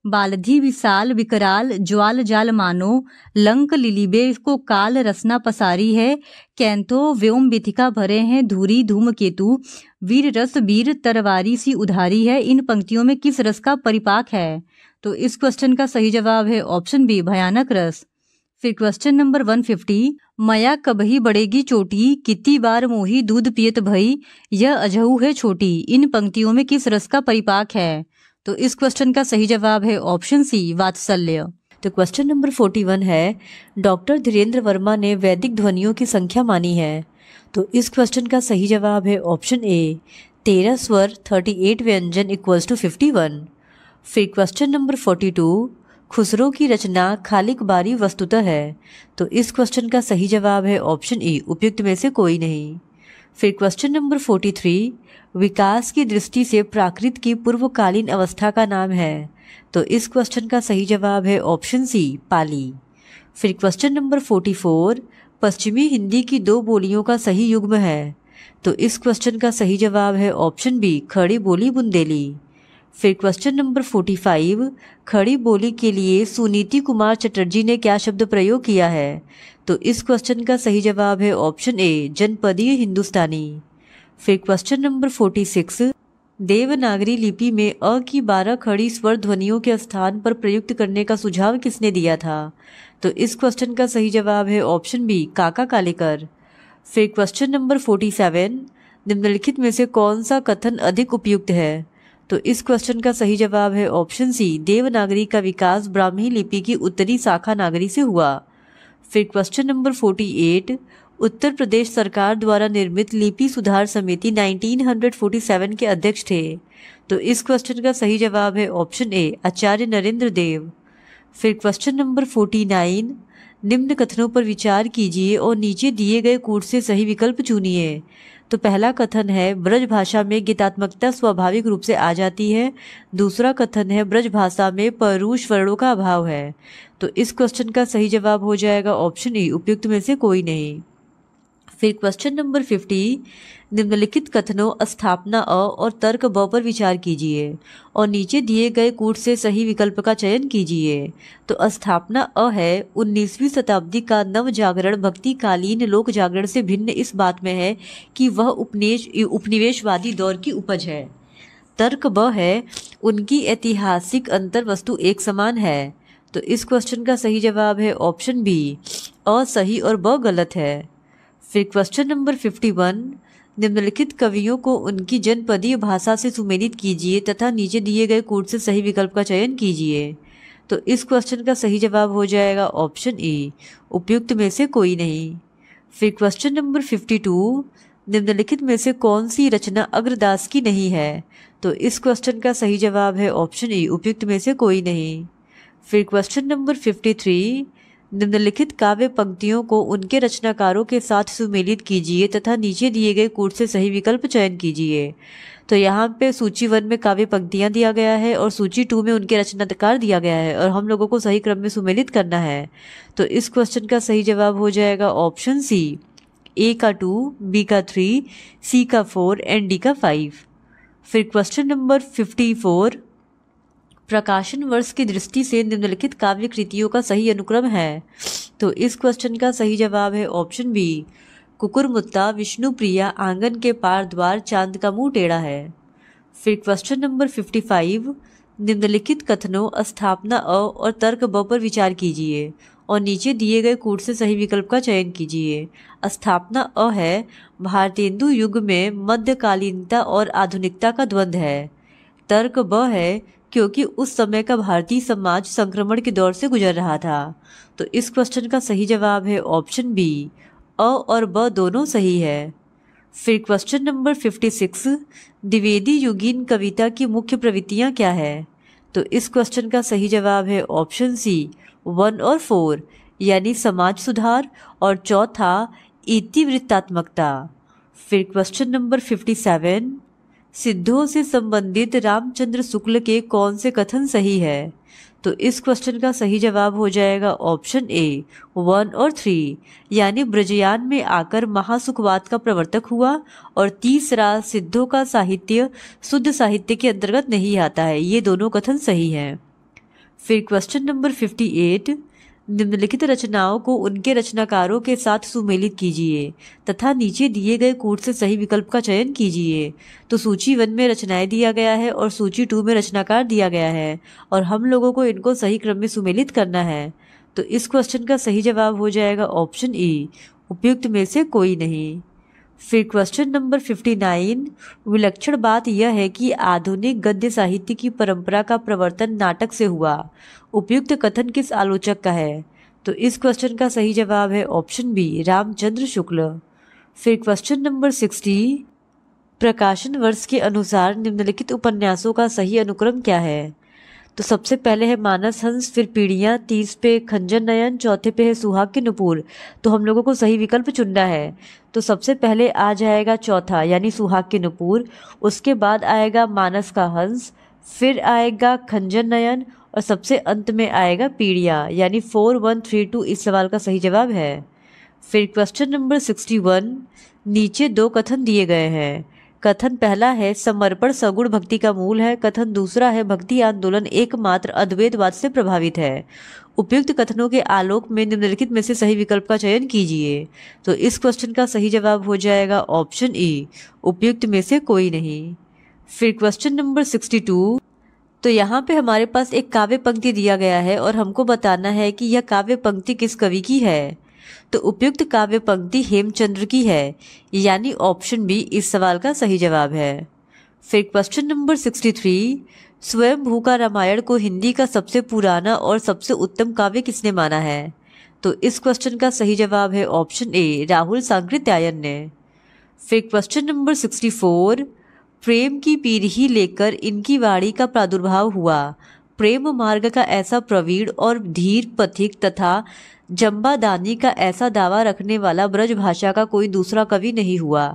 बालधि विशाल विकराल ज्वाल जाल मानो, लंक लिलिबे को काल रसना पसारी है, कैंथो व्योम बिथिका भरे हैं धूरी धूम केतु, वीर रस वीर तरवारी सी उधारी है। इन पंक्तियों में किस रस का परिपाक है? तो इस क्वेश्चन का सही जवाब है ऑप्शन बी, भयानक रस। फिर क्वेश्चन नंबर 150, मया कबही बढ़ेगी चोटी, कितनी बार मोही दूध पियत भई, यह अजहू है छोटी। इन पंक्तियों में किस रस का परिपाक है? तो इस क्वेश्चन का सही जवाब है ऑप्शन सी, वात्सल्य।
तो क्वेश्चन नंबर 41 है, डॉक्टर धीरेन्द्र वर्मा ने वैदिक ध्वनियों की संख्या मानी है। तो इस क्वेश्चन का सही जवाब है ऑप्शन ए, 13 स्वर 38 व्यंजन इक्वल्स टू 51। फिर क्वेश्चन नंबर 42, खुसरो की रचना खालिक बारी वस्तुतः है। तो इस क्वेश्चन का सही जवाब है ऑप्शन ए, उपयुक्त में से कोई नहीं। फिर क्वेश्चन नंबर 43, विकास की दृष्टि से प्राकृत की पूर्वकालीन अवस्था का नाम है। तो इस क्वेश्चन का सही जवाब है ऑप्शन सी, पाली। फिर क्वेश्चन नंबर 44, पश्चिमी हिंदी की 2 बोलियों का सही युग्म है। तो इस क्वेश्चन का सही जवाब है ऑप्शन बी, खड़ी बोली बुंदेली। फिर क्वेश्चन नंबर 45, खड़ी बोली के लिए सुनीति कुमार चटर्जी ने क्या शब्द प्रयोग किया है? तो इस क्वेश्चन का सही जवाब है ऑप्शन ए, जनपदीय हिंदुस्तानी। फिर क्वेश्चन नंबर 46, देवनागरी लिपि में अ की 12 खड़ी स्वर ध्वनियों के स्थान पर प्रयुक्त करने का सुझाव किसने दिया था? तो इस क्वेश्चन का सही जवाब है ऑप्शन बी, काका कालेकर। फिर क्वेश्चन नंबर 47, निम्नलिखित में से कौन सा कथन अधिक उपयुक्त है? तो इस क्वेश्चन का सही जवाब है ऑप्शन सी, देवनागरी का विकास ब्राह्मी लिपि की उत्तरी शाखा नागरी से हुआ। फिर क्वेश्चन नंबर 48, उत्तर प्रदेश सरकार द्वारा निर्मित लिपि सुधार समिति 1947 के अध्यक्ष थे। तो इस क्वेश्चन का सही जवाब है ऑप्शन ए, आचार्य नरेंद्र देव। फिर क्वेश्चन नंबर 49, निम्न कथनों पर विचार कीजिए और नीचे दिए गए कूट से सही विकल्प चुनिए। तो पहला कथन है, ब्रज भाषा में गीतात्मकता स्वाभाविक रूप से आ जाती है। दूसरा कथन है, ब्रज भाषा में परुष वर्णों का अभाव है। तो इस क्वेश्चन का सही जवाब हो जाएगा ऑप्शन ई, उपयुक्त में से कोई नहीं। फिर क्वेश्चन नंबर 50, निम्नलिखित कथनों स्थापना अ और तर्क ब पर विचार कीजिए और नीचे दिए गए कूट से सही विकल्प का चयन कीजिए। तो स्थापना अ है, 19वीं शताब्दी का नव जागरण भक्तिकालीन लोक जागरण से भिन्न इस बात में है कि वह उपनिवेशवादी दौर की उपज है। तर्क ब है, उनकी ऐतिहासिक अंतर वस्तु एक समान है। तो इस क्वेश्चन का सही जवाब है ऑप्शन बी, अ सही और ब गलत है। फिर क्वेश्चन नंबर 51, निम्नलिखित कवियों को उनकी जनपदीय भाषा से सुमेलित कीजिए तथा नीचे दिए गए कूट से सही विकल्प का चयन कीजिए। तो इस क्वेश्चन का सही जवाब हो जाएगा ऑप्शन ए, उपयुक्त में से कोई नहीं। फिर क्वेश्चन नंबर 52, निम्नलिखित में से कौन सी रचना अग्रदास की नहीं है? तो इस क्वेश्चन का सही जवाब है ऑप्शन ए, उपयुक्त में से कोई नहीं। फिर क्वेश्चन नंबर 53, निम्नलिखित काव्य पंक्तियों को उनके रचनाकारों के साथ सुमेलित कीजिए तथा नीचे दिए गए कूट से सही विकल्प चयन कीजिए। तो यहाँ पे सूची 1 में काव्य पंक्तियाँ दिया गया है और सूची 2 में उनके रचनाकार दिया गया है और हम लोगों को सही क्रम में सुमेलित करना है। तो इस क्वेश्चन का सही जवाब हो जाएगा ऑप्शन सी, ए का 2, बी का 3, सी का 4 एंड डी का 5। फिर क्वेश्चन नंबर 54, प्रकाशन वर्ष की दृष्टि से निम्नलिखित काव्य कृतियों का सही अनुक्रम है। तो इस क्वेश्चन का सही जवाब है ऑप्शन बी, कुकुरमुत्ता, विष्णुप्रिया, आंगन के पार द्वार, चांद का मुंह टेढ़ा है। फिर क्वेश्चन नंबर 55, निम्नलिखित कथनों स्थापना अ और तर्क ब पर विचार कीजिए और नीचे दिए गए कूट से सही विकल्प का चयन कीजिए। स्थापना अ है, भारतेंदु युग में मध्यकालीनता और आधुनिकता का द्वंद्व है। तर्क ब है, क्योंकि उस समय का भारतीय समाज संक्रमण के दौर से गुजर रहा था। तो इस क्वेश्चन का सही जवाब है ऑप्शन बी, अ और ब दोनों सही है। फिर क्वेश्चन नंबर 56, द्विवेदी युगीन कविता की मुख्य प्रवृत्तियाँ क्या है? तो इस क्वेश्चन का सही जवाब है ऑप्शन सी 1 और 4, यानी समाज सुधार, और चौथा इतिवृत्तात्मकता। फिर क्वेश्चन नंबर 57, सिद्धों से संबंधित रामचंद्र शुक्ल के कौन से कथन सही है? तो इस क्वेश्चन का सही जवाब हो जाएगा ऑप्शन ए 1 और 3, यानी ब्रजयान में आकर महासुखवाद का प्रवर्तक हुआ, और तीसरा सिद्धों का साहित्य शुद्ध साहित्य के अंतर्गत नहीं आता है। ये दोनों कथन सही हैं। फिर क्वेश्चन नंबर 58, निम्नलिखित रचनाओं को उनके रचनाकारों के साथ सुमेलित कीजिए तथा नीचे दिए गए कूट से सही विकल्प का चयन कीजिए। तो सूची 1 में रचनाएं दिया गया है और सूची 2 में रचनाकार दिया गया है, और हम लोगों को इनको सही क्रम में सुमेलित करना है। तो इस क्वेश्चन का सही जवाब हो जाएगा ऑप्शन ई, उपयुक्त में से कोई नहीं। फिर क्वेश्चन नंबर 59, विलक्षण बात यह है कि आधुनिक गद्य साहित्य की परंपरा का प्रवर्तन नाटक से हुआ। उपयुक्त कथन किस आलोचक का है? तो इस क्वेश्चन का सही जवाब है ऑप्शन बी, रामचंद्र शुक्ल। फिर क्वेश्चन नंबर 60, प्रकाशन वर्ष के अनुसार निम्नलिखित उपन्यासों का सही अनुक्रम क्या है? तो सबसे पहले है मानस हंस, फिर पीढ़ियाँ, 30 पे खंजन नयन, चौथे पे है सुहाग के नुपुर। तो हम लोगों को सही विकल्प चुनना है। तो सबसे पहले आ जाएगा चौथा, यानी सुहाग के नुपुर, उसके बाद आएगा मानस का हंस, फिर आएगा खंजन नयन, और सबसे अंत में आएगा पीढ़ियाँ, यानी 4, 1, 3, 2 इस सवाल का सही जवाब है। फिर क्वेश्चन नंबर 61, नीचे 2 कथन दिए गए हैं। कथन पहला है समर्पण सगुण भक्ति का मूल है, कथन दूसरा है भक्ति आंदोलन एकमात्र अद्वैतवाद से प्रभावित है। उपयुक्त कथनों के आलोक में निम्नलिखित में से सही विकल्प का चयन कीजिए। तो इस क्वेश्चन का सही जवाब हो जाएगा ऑप्शन ई, उपयुक्त में से कोई नहीं। फिर क्वेश्चन नंबर 62, तो यहाँ पे हमारे पास एक काव्य पंक्ति दिया गया है और हमको बताना है कि यह काव्य पंक्ति किस कवि की है। तो उपयुक्त काव्य पंक्ति हेमचंद्र की है, यानी ऑप्शन बी इस सवाल का सही जवाब है। फिर क्वेश्चन नंबर 63, स्वयंभू का रामायण को हिंदी का सबसे पुराना और सबसे उत्तम काव्य किसने माना है? तो इस क्वेश्चन का सही जवाब है ऑप्शन ए, राहुल सांकृत्यायन ने। फिर क्वेश्चन नंबर 64, प्रेम की पीढ़ी लेकर इनकी वाणी का प्रादुर्भाव हुआ। प्रेम मार्ग का ऐसा प्रवीण और धीर पथिक तथा जम्बादानी का ऐसा दावा रखने वाला ब्रज भाषा का कोई दूसरा कवि नहीं हुआ।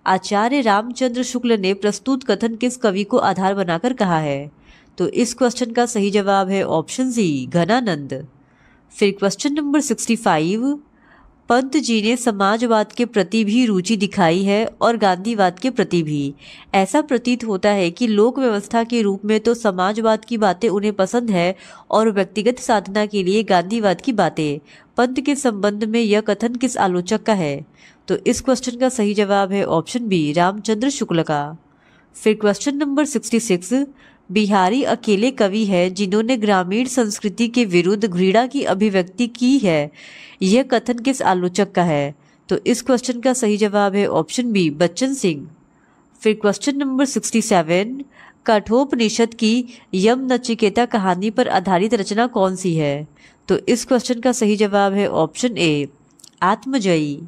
आचार्य रामचंद्र शुक्ल ने प्रस्तुत कथन किस कवि को आधार बनाकर कहा है? तो इस क्वेश्चन का सही जवाब है ऑप्शन सी, घनानंद। फिर क्वेश्चन नंबर 65, पंत जी ने समाजवाद के प्रति भी रुचि दिखाई है और गांधीवाद के प्रति भी। ऐसा प्रतीत होता है कि लोक व्यवस्था के रूप में तो समाजवाद की बातें उन्हें पसंद है और व्यक्तिगत साधना के लिए गांधीवाद की बातें। पंत के संबंध में यह कथन किस आलोचक का है? तो इस क्वेश्चन का सही जवाब है ऑप्शन बी, रामचंद्र शुक्ल का। फिर क्वेश्चन नंबर 66, बिहारी अकेले कवि है जिन्होंने ग्रामीण संस्कृति के विरुद्ध घृणा की अभिव्यक्ति की है। यह कथन किस आलोचक का है? तो इस क्वेश्चन का सही जवाब है ऑप्शन बी, बच्चन सिंह। फिर क्वेश्चन नंबर 67, कठोपनिषद की यम नचिकेता कहानी पर आधारित रचना कौन सी है? तो इस क्वेश्चन का सही जवाब है ऑप्शन ए, आत्मजयी।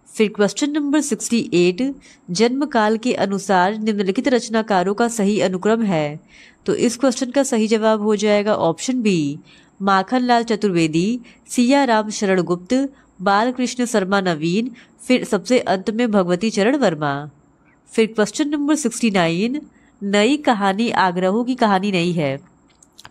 फिर क्वेश्चन नंबर 68, जन्म काल के अनुसार निम्नलिखित रचनाकारों का सही अनुक्रम है। तो इस क्वेश्चन का सही जवाब हो जाएगा ऑप्शन बी, माखनलाल चतुर्वेदी, सिया राम शरण गुप्त, बालकृष्ण शर्मा नवीन, फिर सबसे अंत में भगवती चरण वर्मा। फिर क्वेश्चन नंबर 69, नई कहानी आग्रहों की कहानी नहीं है,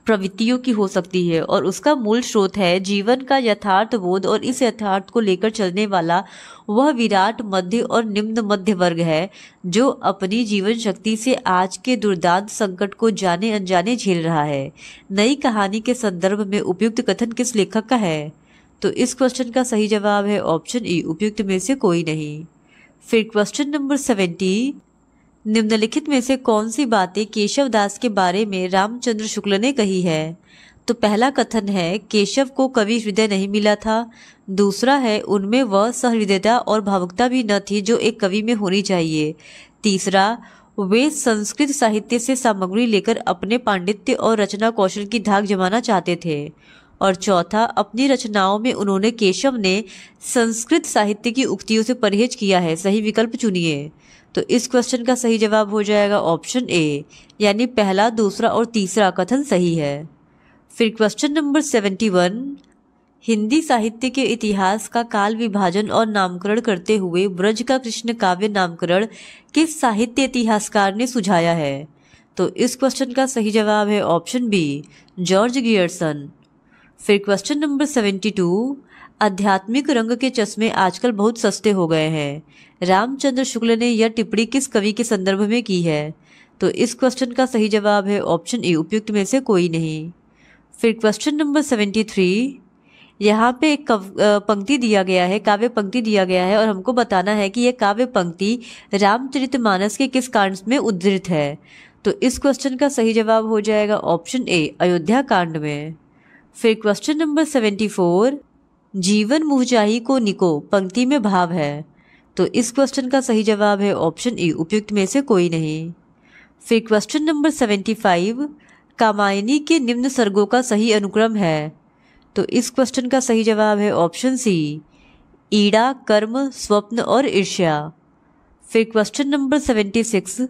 प्रवृत्तियों की हो सकती है और उसका मूल स्रोत है जीवन का यथार्थ बोध और इस यथार्थ को लेकर चलने वाला वह विराट मध्य और निम्न मध्य वर्ग है जो अपनी जीवन शक्ति से आज के दुर्दांत संकट को जाने अनजाने झेल रहा है। नई कहानी के संदर्भ में उपयुक्त कथन किस लेखक का है? तो इस क्वेश्चन का सही जवाब है ऑप्शन ई, उपयुक्त में से कोई नहीं। फिर क्वेश्चन नंबर 70, निम्नलिखित में से कौन सी बातें केशव दास के बारे में रामचंद्र शुक्ल ने कही है? तो पहला कथन है केशव को कवि हृदय नहीं मिला था। दूसरा है उनमें वह सहृदयता और भावुकता भी न थी जो एक कवि में होनी चाहिए। तीसरा, वे संस्कृत साहित्य से सामग्री लेकर अपने पांडित्य और रचना कौशल की धाक जमाना चाहते थे। और चौथा, अपनी रचनाओं में उन्होंने केशव ने संस्कृत साहित्य की उक्तियों से परहेज किया है। सही विकल्प चुनिए। तो इस क्वेश्चन का सही जवाब हो जाएगा ऑप्शन ए, यानी पहला, दूसरा और तीसरा कथन सही है। फिर क्वेश्चन नंबर 71, हिंदी साहित्य के इतिहास का काल विभाजन और नामकरण करते हुए ब्रज का कृष्ण काव्य नामकरण किस साहित्य इतिहासकार ने सुझाया है? तो इस क्वेश्चन का सही जवाब है ऑप्शन बी, जॉर्ज गियर्सन। फिर क्वेश्चन नंबर 72, आध्यात्मिक रंग के चश्मे आजकल बहुत सस्ते हो गए हैं। रामचंद्र शुक्ल ने यह टिप्पणी किस कवि के संदर्भ में की है? तो इस क्वेश्चन का सही जवाब है ऑप्शन ए, उपयुक्त में से कोई नहीं। फिर क्वेश्चन नंबर 73, यहाँ पे एक पंक्ति दिया गया है, काव्य पंक्ति दिया गया है और हमको बताना है कि यह काव्य पंक्ति रामचरितमानस के किस कांड में उद्धृत है। तो इस क्वेश्चन का सही जवाब हो जाएगा ऑप्शन ए, अयोध्या कांड में। फिर क्वेश्चन नंबर 74, जीवन मुहजाही को निको पंक्ति में भाव है। तो इस क्वेश्चन का सही जवाब है ऑप्शन ए, उपयुक्त में से कोई नहीं। फिर क्वेश्चन नंबर 75, कामायनी के निम्न सर्गों का सही अनुक्रम है। तो इस क्वेश्चन का सही जवाब है ऑप्शन सी, ईड़ा, कर्म, स्वप्न और ईर्ष्या। फिर क्वेश्चन नंबर 76,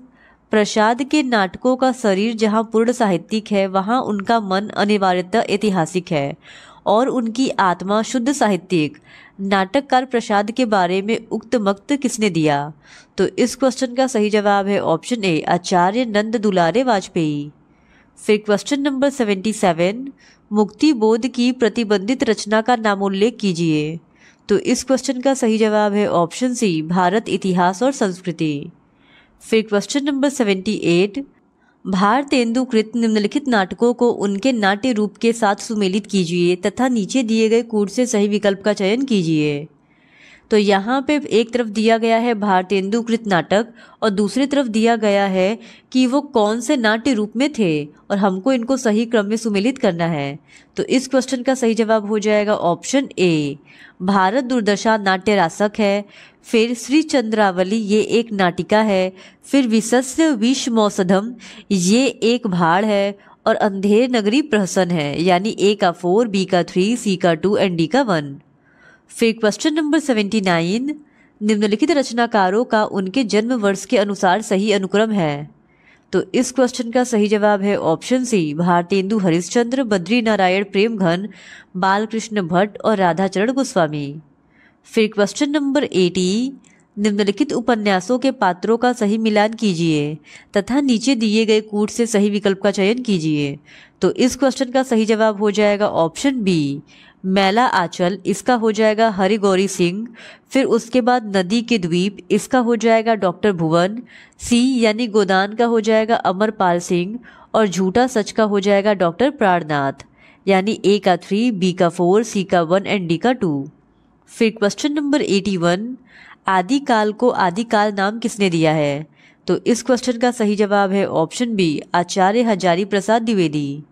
प्रसाद के नाटकों का शरीर जहां पूर्ण साहित्यिक है वहां उनका मन अनिवार्यतः ऐतिहासिक है और उनकी आत्मा शुद्ध साहित्यिक। नाटककार प्रसाद के बारे में उक्त मत किसने दिया? तो इस क्वेश्चन का सही जवाब है ऑप्शन ए, आचार्य नंद दुलारे वाजपेयी। फिर क्वेश्चन नंबर 77, मुक्ति बोध की प्रतिबंधित रचना का नामोल्लेख कीजिए। तो इस क्वेश्चन का सही जवाब है ऑप्शन सी, भारत इतिहास और संस्कृति। फिर क्वेश्चन नंबर 78, भारतेंदुकृत निम्नलिखित नाटकों को उनके नाट्य रूप के साथ सुमेलित कीजिए तथा नीचे दिए गए कूट से सही विकल्प का चयन कीजिए। तो यहाँ पे एक तरफ दिया गया है भारतेंदुकृत नाटक और दूसरी तरफ दिया गया है कि वो कौन से नाट्य रूप में थे और हमको इनको सही क्रम में सुमेलित करना है। तो इस क्वेश्चन का सही जवाब हो जाएगा ऑप्शन ए, भारत दुर्दशा नाट्य रासक है। फिर श्री चंद्रावली ये एक नाटिका है। फिर विशस्य विषमौसधम ये एक भाड़ है और अंधेर नगरी प्रहसन है, यानी ए का 4, बी का 3, सी का 2 एंड डी का 1। फिर क्वेश्चन नंबर 79, निम्नलिखित रचनाकारों का उनके जन्म वर्ष के अनुसार सही अनुक्रम है। तो इस क्वेश्चन का सही जवाब है ऑप्शन सी, भारतेंदु हरिश्चंद्र, बद्री नारायण प्रेमघन, बालकृष्ण भट्ट और राधाचरण गोस्वामी। फिर क्वेश्चन नंबर 80, निम्नलिखित उपन्यासों के पात्रों का सही मिलान कीजिए तथा नीचे दिए गए कूट से सही विकल्प का चयन कीजिए। तो इस क्वेश्चन का सही जवाब हो जाएगा ऑप्शन बी, मैला आंचल, इसका हो जाएगा हरि गौरी सिंह। फिर उसके बाद नदी के द्वीप, इसका हो जाएगा डॉक्टर भुवन। सी यानी गोदान का हो जाएगा अमरपाल सिंह और झूठा सच का हो जाएगा डॉक्टर प्राणनाथ, यानी ए का 3, बी का 4, सी का 1 एंड डी का 2। फिर क्वेश्चन नंबर 81, आदिकाल को आदिकाल नाम किसने दिया है? तो इस क्वेश्चन का सही जवाब है ऑप्शन बी, आचार्य हजारी प्रसाद द्विवेदी।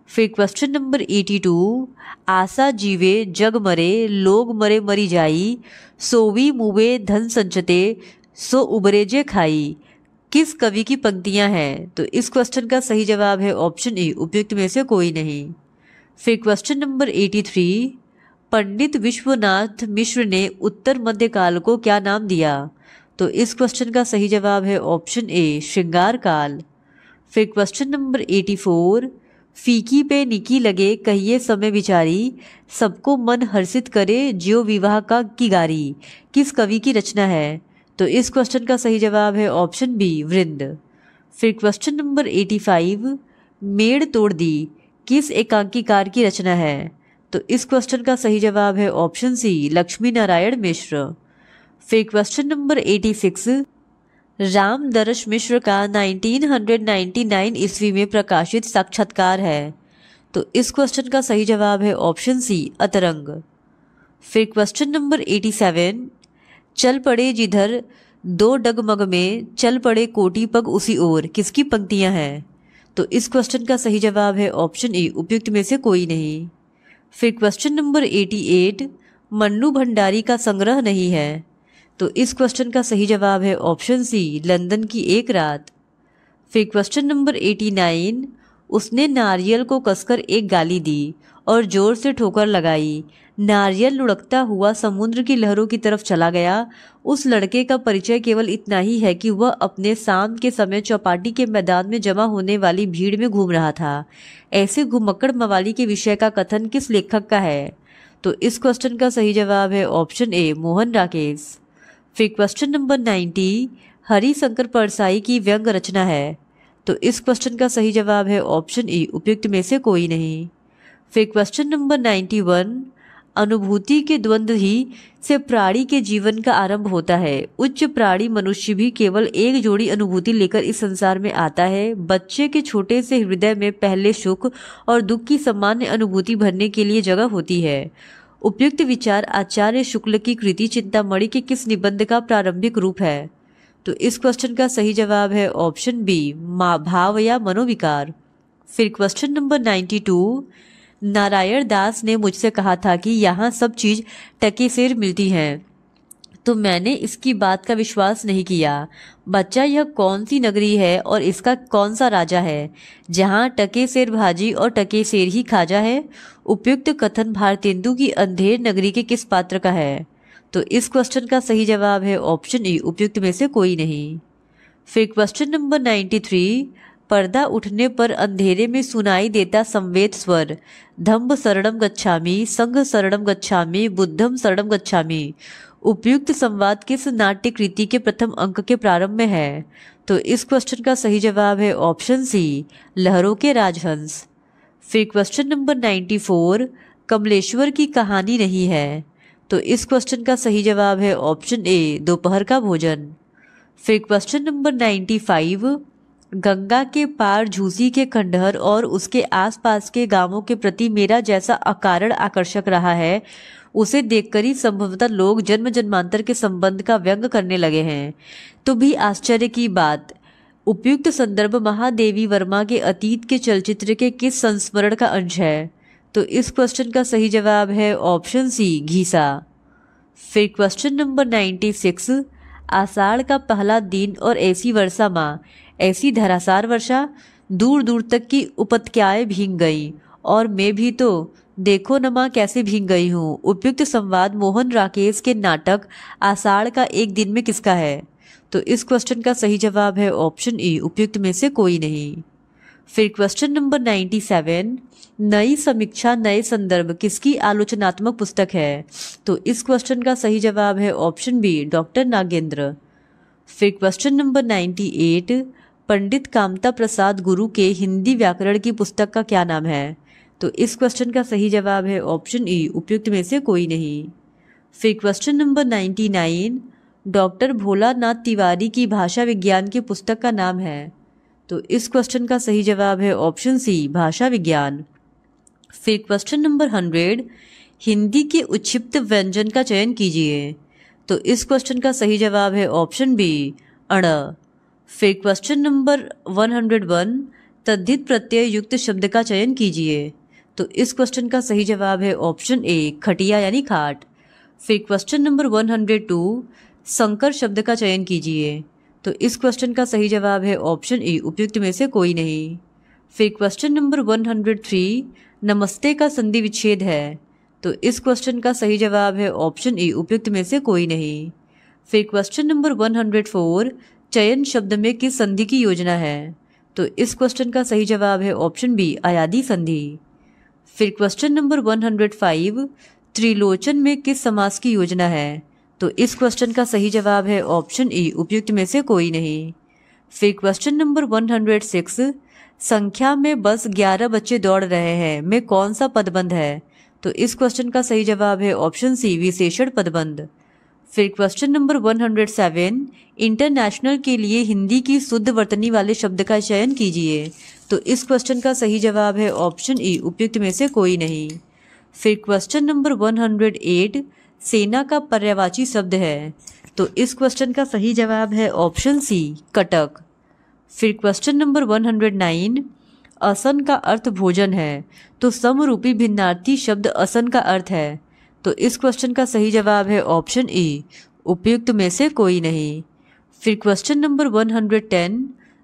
फिर क्वेश्चन नंबर 82, आशा जीवे जग मरे, लोग मरे मरी जाई, सोवी मुवे धन संचते, सो उबरे जे खाई, किस कवि की पंक्तियां हैं? तो इस क्वेश्चन का सही जवाब है ऑप्शन ए, उपयुक्त में से कोई नहीं। फिर क्वेश्चन नंबर 83, पंडित विश्वनाथ मिश्र ने उत्तर मध्यकाल को क्या नाम दिया? तो इस क्वेश्चन का सही जवाब है ऑप्शन ए, श्रृंगार काल। फिर क्वेश्चन नंबर 84, फीकी पे निकी लगे कहिए समय विचारी, सबको मन हर्षित करे ज्यो विवाह का की गारी, किस कवि की रचना है? तो इस क्वेश्चन का सही जवाब है ऑप्शन बी, वृंद। फिर क्वेश्चन नंबर 85, मेड़ तोड़ दी किस एकांकीकार की रचना है? तो इस क्वेश्चन का सही जवाब है ऑप्शन सी, लक्ष्मी नारायण मिश्र। फिर क्वेश्चन नंबर 86, रामदर्श मिश्र का 1999 ईस्वी में प्रकाशित साक्षात्कार है। तो इस क्वेश्चन का सही जवाब है ऑप्शन सी, अतरंग। फिर क्वेश्चन नंबर 87, चल पड़े जिधर दो डगमग में, चल पड़े कोटि पग उसी ओर, किसकी पंक्तियां हैं? तो इस क्वेश्चन का सही जवाब है ऑप्शन ए, उपयुक्त में से कोई नहीं। फिर क्वेश्चन नंबर 88, मन्नू भंडारी का संग्रह नहीं है। तो इस क्वेश्चन का सही जवाब है ऑप्शन सी, लंदन की एक रात। फिर क्वेश्चन नंबर 89, उसने नारियल को कसकर एक गाली दी और जोर से ठोकर लगाई। नारियल लुढ़कता हुआ समुद्र की लहरों की तरफ चला गया। उस लड़के का परिचय केवल इतना ही है कि वह अपने शाम के समय चौपाटी के मैदान में जमा होने वाली भीड़ में घूम रहा था। ऐसे घुमक्कड़ मवाली के विषय का कथन किस लेखक का है? तो इस क्वेश्चन का सही जवाब है ऑप्शन ए, मोहन राकेश। फिर क्वेश्चन नंबर 90, हरिशंकर परसाई की व्यंग रचना है। तो इस क्वेश्चन का सही जवाब है ऑप्शन ई, उपयुक्त में से कोई नहीं। फिर क्वेश्चन नंबर 91, अनुभूति के द्वंद्व ही से प्राणी के जीवन का आरंभ होता है। उच्च प्राणी मनुष्य भी केवल एक जोड़ी अनुभूति लेकर इस संसार में आता है। बच्चे के छोटे से हृदय में पहले सुख और दुख की सामान्य अनुभूति भरने के लिए जगह होती है। उपयुक्त विचार आचार्य शुक्ल की कृति चिंतामणि के किस निबंध का प्रारंभिक रूप है? तो इस क्वेश्चन का सही जवाब है ऑप्शन बी, भाव या मनोविकार। फिर क्वेश्चन नंबर 92, नारायण दास ने मुझसे कहा था कि यहाँ सब चीज़ टके सेर मिलती हैं, तो मैंने इसकी बात का विश्वास नहीं किया। बच्चा, यह कौन सी नगरी है और इसका कौन सा राजा है जहाँ टके सेर भाजी और टके सेर ही खाजा है? उपयुक्त कथन भारतेंदु की अंधेर नगरी के किस पात्र का है? तो इस क्वेश्चन का सही जवाब है ऑप्शन ई, उपयुक्त में से कोई नहीं। फिर क्वेश्चन नंबर 93, पर्दा उठने पर अंधेरे में सुनाई देता संवेद स्वर, धम्म शरणम गच्छामि, संघ शरणम गच्छामि, बुद्धम शरणम गच्छामि। उपयुक्त संवाद किस नाट्य कृति के प्रथम अंक के प्रारंभ में है? तो इस क्वेश्चन का सही जवाब है ऑप्शन सी, लहरों के राजहंस। फिर क्वेश्चन नंबर 94, कमलेश्वर की कहानी नहीं है। तो इस क्वेश्चन का सही जवाब है ऑप्शन ए, दोपहर का भोजन। फिर क्वेश्चन नंबर 95, गंगा के पार झूसी के खंडहर और उसके आसपास के गांवों के प्रति मेरा जैसा अकारण आकर्षक रहा है, उसे देखकर ही संभवतः लोग जन्म जन्मांतर के संबंध का व्यंग करने लगे हैं। तो भी आश्चर्य की बात, उपयुक्त संदर्भ महादेवी वर्मा के अतीत के चलचित्र के किस संस्मरण का अंश है? तो इस क्वेश्चन का सही जवाब है ऑप्शन सी, घीसा। फिर क्वेश्चन नंबर 96, आषाढ़ का पहला दिन और ऐसी वर्षा माँ, ऐसी धरासार वर्षा, दूर दूर तक की उपत्यकाएं भीग गई और मैं भी तो देखो न माँ कैसे भीग गई हूँ। उपयुक्त संवाद मोहन राकेश के नाटक आषाढ़ का एक दिन में किसका है? तो इस क्वेश्चन का सही जवाब है ऑप्शन ई, उपयुक्त में से कोई नहीं। फिर क्वेश्चन नंबर 97, नई समीक्षा नए संदर्भ किसकी आलोचनात्मक पुस्तक है? तो इस क्वेश्चन का सही जवाब है ऑप्शन बी, डॉक्टर नागेंद्र। फिर क्वेश्चन नंबर 98, पंडित कामता प्रसाद गुरु के हिंदी व्याकरण की पुस्तक का क्या नाम है? तो इस क्वेश्चन का सही जवाब है ऑप्शन ई, उपयुक्त में से कोई नहीं। फिर question number 99, doctor Bholanath Tiwari की भाषा विज्ञान की पुस्तक का नाम है? तो इस क्वेश्चन का सही जवाब है ऑप्शन सी, भाषा विज्ञान। फिर क्वेश्चन नंबर 100, हिंदी के उच्छिप्त व्यंजन का चयन कीजिए। तो इस क्वेश्चन का सही जवाब है ऑप्शन बी, अण। फिर क्वेश्चन नंबर 101, तद्धित प्रत्यय युक्त शब्द का चयन कीजिए। तो इस क्वेश्चन का सही जवाब है ऑप्शन ए, खटिया यानी खाट। फिर क्वेश्चन नंबर 102, संकर शब्द का चयन कीजिए। तो इस क्वेश्चन का सही जवाब है ऑप्शन ए, उपयुक्त में से कोई नहीं। फिर क्वेश्चन नंबर 103, नमस्ते का संधि विच्छेद है। तो इस क्वेश्चन का सही जवाब है ऑप्शन ए, उपयुक्त में से कोई नहीं। फिर क्वेश्चन नंबर 104, चयन शब्द में किस संधि की योजना है? तो इस क्वेश्चन का सही जवाब है ऑप्शन बी, अयादी संधि। फिर क्वेश्चन नंबर 105, त्रिलोचन में किस समास की योजना है? तो इस क्वेश्चन का सही जवाब है ऑप्शन ई, उपयुक्त में से कोई नहीं। फिर क्वेश्चन नंबर 106, संख्या में बस 11 बच्चे दौड़ रहे हैं में कौन सा पदबंध है? तो इस क्वेश्चन का सही जवाब है ऑप्शन सी, विशेषण पदबंध। फिर क्वेश्चन नंबर 107, इंटरनेशनल के लिए हिंदी की शुद्ध वर्तनी वाले शब्द का चयन कीजिए। तो इस क्वेश्चन का सही जवाब है ऑप्शन ई, उपयुक्त में से कोई नहीं। फिर क्वेश्चन नंबर 108, सेना का पर्यायवाची शब्द है। तो इस क्वेश्चन का सही जवाब है ऑप्शन सी, कटक। फिर क्वेश्चन नंबर 109, असन का अर्थ भोजन है, तो समरूपी भिन्नार्थी शब्द असन का अर्थ है। तो इस क्वेश्चन का सही जवाब है ऑप्शन ई, उपयुक्त में से कोई नहीं। फिर क्वेश्चन नंबर 110,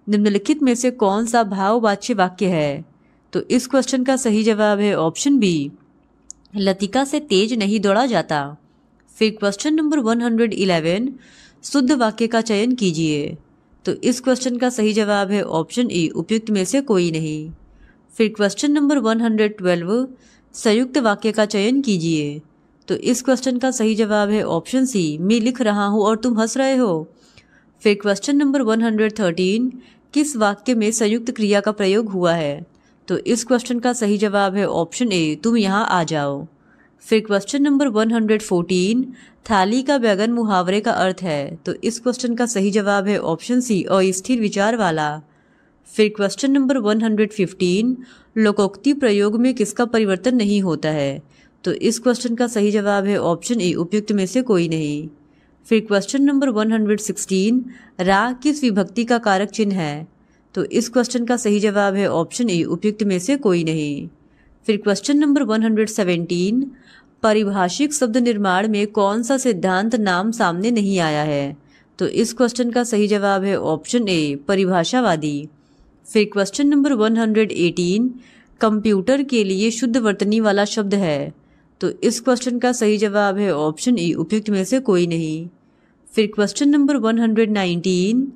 निम्नलिखित में से कौन सा भाववाच्य वाक्य है? तो इस क्वेश्चन का सही जवाब है ऑप्शन बी, लतिका से तेज नहीं दौड़ा जाता। फिर क्वेश्चन नंबर 111, शुद्ध वाक्य का चयन कीजिए। तो इस क्वेश्चन का सही जवाब है ऑप्शन ए, उपयुक्त में से कोई नहीं। फिर क्वेश्चन नंबर 112, संयुक्त वाक्य का चयन कीजिए। तो इस क्वेश्चन का सही जवाब है ऑप्शन सी, मैं लिख रहा हूँ और तुम हंस रहे हो। फिर क्वेश्चन नंबर 113, किस वाक्य में संयुक्त क्रिया का प्रयोग हुआ है? तो इस क्वेश्चन का सही जवाब है ऑप्शन ए, तुम यहाँ आ जाओ। फिर क्वेश्चन नंबर 114, थाली का बैगन मुहावरे का अर्थ है। तो इस क्वेश्चन का सही जवाब है ऑप्शन सी, अस्थिर विचार वाला। फिर क्वेश्चन नंबर 115, लोकोक्ति प्रयोग में किसका परिवर्तन नहीं होता है? तो इस क्वेश्चन का सही जवाब है ऑप्शन ए, उपयुक्त में से कोई नहीं। फिर क्वेश्चन नंबर 116, रा किस विभक्ति का कारक चिन्ह है? तो इस क्वेश्चन का सही जवाब है ऑप्शन ए, उपयुक्त में से कोई नहीं। फिर क्वेश्चन नंबर 117, पारिभाषिक शब्द निर्माण में कौन सा सिद्धांत नाम सामने नहीं आया है? तो इस क्वेश्चन का सही जवाब है ऑप्शन ए, परिभाषावादी। फिर क्वेश्चन नंबर 118, कंप्यूटर के लिए शुद्ध वर्तनी वाला शब्द है। तो इस क्वेश्चन का सही जवाब है ऑप्शन ई, उपयुक्त में से कोई नहीं। फिर क्वेश्चन नंबर 119,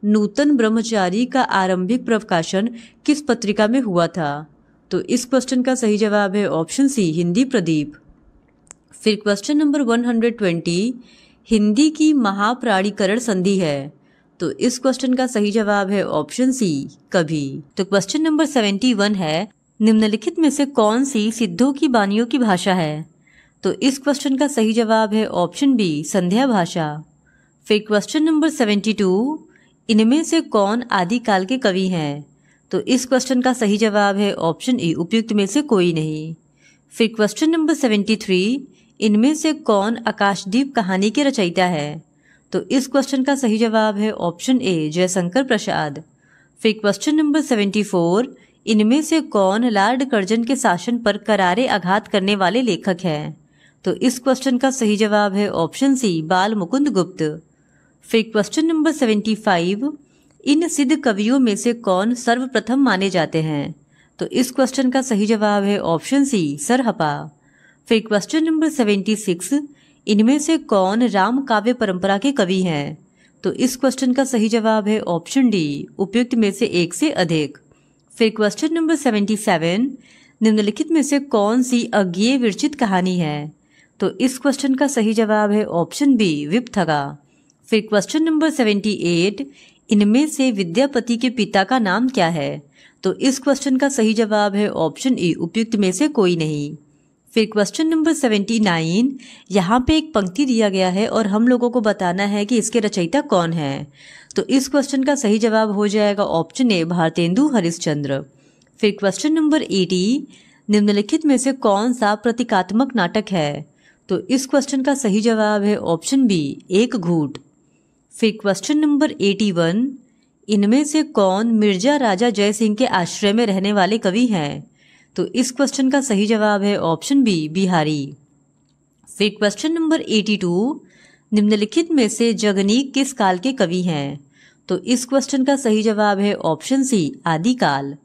नूतन ब्रह्मचारी का आरंभिक प्रकाशन किस पत्रिका में हुआ था? तो इस क्वेश्चन का सही जवाब है ऑप्शन सी, हिंदी प्रदीप। फिर क्वेश्चन नंबर 120, हिंदी की महाप्राणीकरण संधि है। तो इस क्वेश्चन का सही जवाब है ऑप्शन सी, कभी। तो क्वेश्चन नंबर 71 है, निम्नलिखित में से कौन सी सिद्धों की बानियों की भाषा है? तो इस क्वेश्चन का सही जवाब है ऑप्शन बी, संध्या भाषा। फिर क्वेश्चन नंबर 72, इनमें से कौन आदिकाल के कवि हैं? तो इस क्वेश्चन का सही जवाब है ऑप्शन ए, उपयुक्त में से कोई नहीं। फिर क्वेश्चन नंबर 73, इनमें से कौन आकाशदीप कहानी के रचयिता है? तो इस क्वेश्चन का सही जवाब है ऑप्शन ए, जयशंकर प्रसाद। फिर क्वेश्चन नंबर 74, इनमें से कौन लॉर्ड कर्जन के शासन पर करारे आघात करने वाले लेखक हैं? तो इस क्वेश्चन का सही जवाब है ऑप्शन सी, बाल मुकुंद गुप्त। फिर क्वेश्चन नंबर 75, इन सिद्ध कवियों में से कौन सर्वप्रथम माने जाते हैं? तो इस क्वेश्चन का सही जवाब है ऑप्शन सी, सरहपा। फिर क्वेश्चन नंबर 76, इनमें से कौन राम काव्य परंपरा के कवि हैं? तो इस क्वेश्चन का सही जवाब है ऑप्शन डी, उपयुक्त में से एक से अधिक। फिर क्वेश्चन नंबर 77, निम्नलिखित में से कौन सी अज्ञेय विरचित कहानी है? तो इस क्वेश्चन का सही जवाब है ऑप्शन बी, विप्थगा। फिर क्वेश्चन नंबर 78, इनमें से विद्यापति के पिता का नाम क्या है? तो इस क्वेश्चन का सही जवाब है ऑप्शन ए, उपयुक्त में से कोई नहीं। फिर क्वेश्चन नंबर 79, यहाँ पे एक पंक्ति दिया गया है और हम लोगों को बताना है कि इसके रचयिता कौन है। तो इस क्वेश्चन का सही जवाब हो जाएगा ऑप्शन ए, भारतेंदु हरिश्चंद्र। फिर क्वेश्चन नंबर 80, निम्नलिखित में से कौन सा प्रतीकात्मक नाटक है? तो इस क्वेश्चन का सही जवाब है ऑप्शन बी, एक घूंट। फिर क्वेश्चन नंबर 81, इनमें से कौन मिर्जा राजा जय सिंह के आश्रय में रहने वाले कवि हैं? तो इस क्वेश्चन का सही जवाब है ऑप्शन बी, बिहारी। फिर क्वेश्चन नंबर 82, निम्नलिखित में से जगनीक किस काल के कवि हैं? तो इस क्वेश्चन का सही जवाब है ऑप्शन सी, आदिकाल।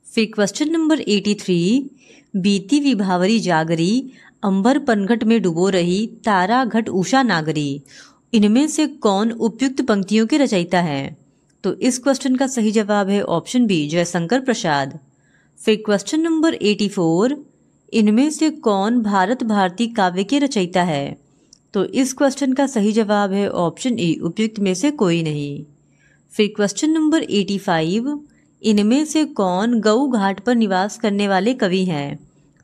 फिर क्वेश्चन नंबर 83, बीती विभावरी जागरी, अंबर पनघट में डुबो रही, तारा घट उषा नागरी, इनमें से कौन उपयुक्त पंक्तियों के रचयिता हैं? तो इस क्वेश्चन का सही जवाब है ऑप्शन बी, जयशंकर प्रसाद। फिर क्वेश्चन नंबर 84, इनमें से कौन भारत भारती काव्य के रचयिता है? तो इस क्वेश्चन का सही जवाब है ऑप्शन ए, उपयुक्त में से कोई नहीं। फिर क्वेश्चन नंबर 85, इनमें से कौन गऊ घाट पर निवास करने वाले कवि हैं?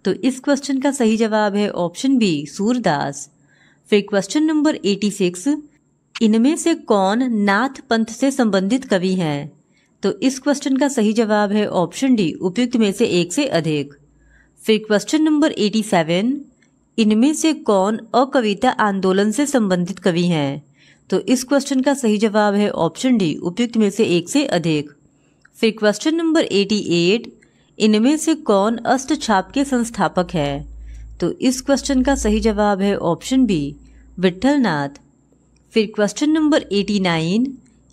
तो इस क्वेश्चन का सही जवाब है ऑप्शन बी, सूरदास। फिर क्वेश्चन नंबर 86, इनमें से कौन नाथ पंथ से संबंधित कवि हैं? तो इस क्वेश्चन का सही जवाब है ऑप्शन डी, उपयुक्त में से एक से अधिक। फिर क्वेश्चन नंबर 87, इनमें से कौन अकविता आंदोलन से संबंधित कवि हैं? तो इस क्वेश्चन का सही जवाब है ऑप्शन डी, उपयुक्त में से एक से अधिक। फिर क्वेश्चन नंबर 88, इनमें से कौन अष्टछाप के संस्थापक है? तो इस क्वेश्चन का सही जवाब है ऑप्शन बी, विट्ठलनाथ। फिर क्वेश्चन नंबर 89,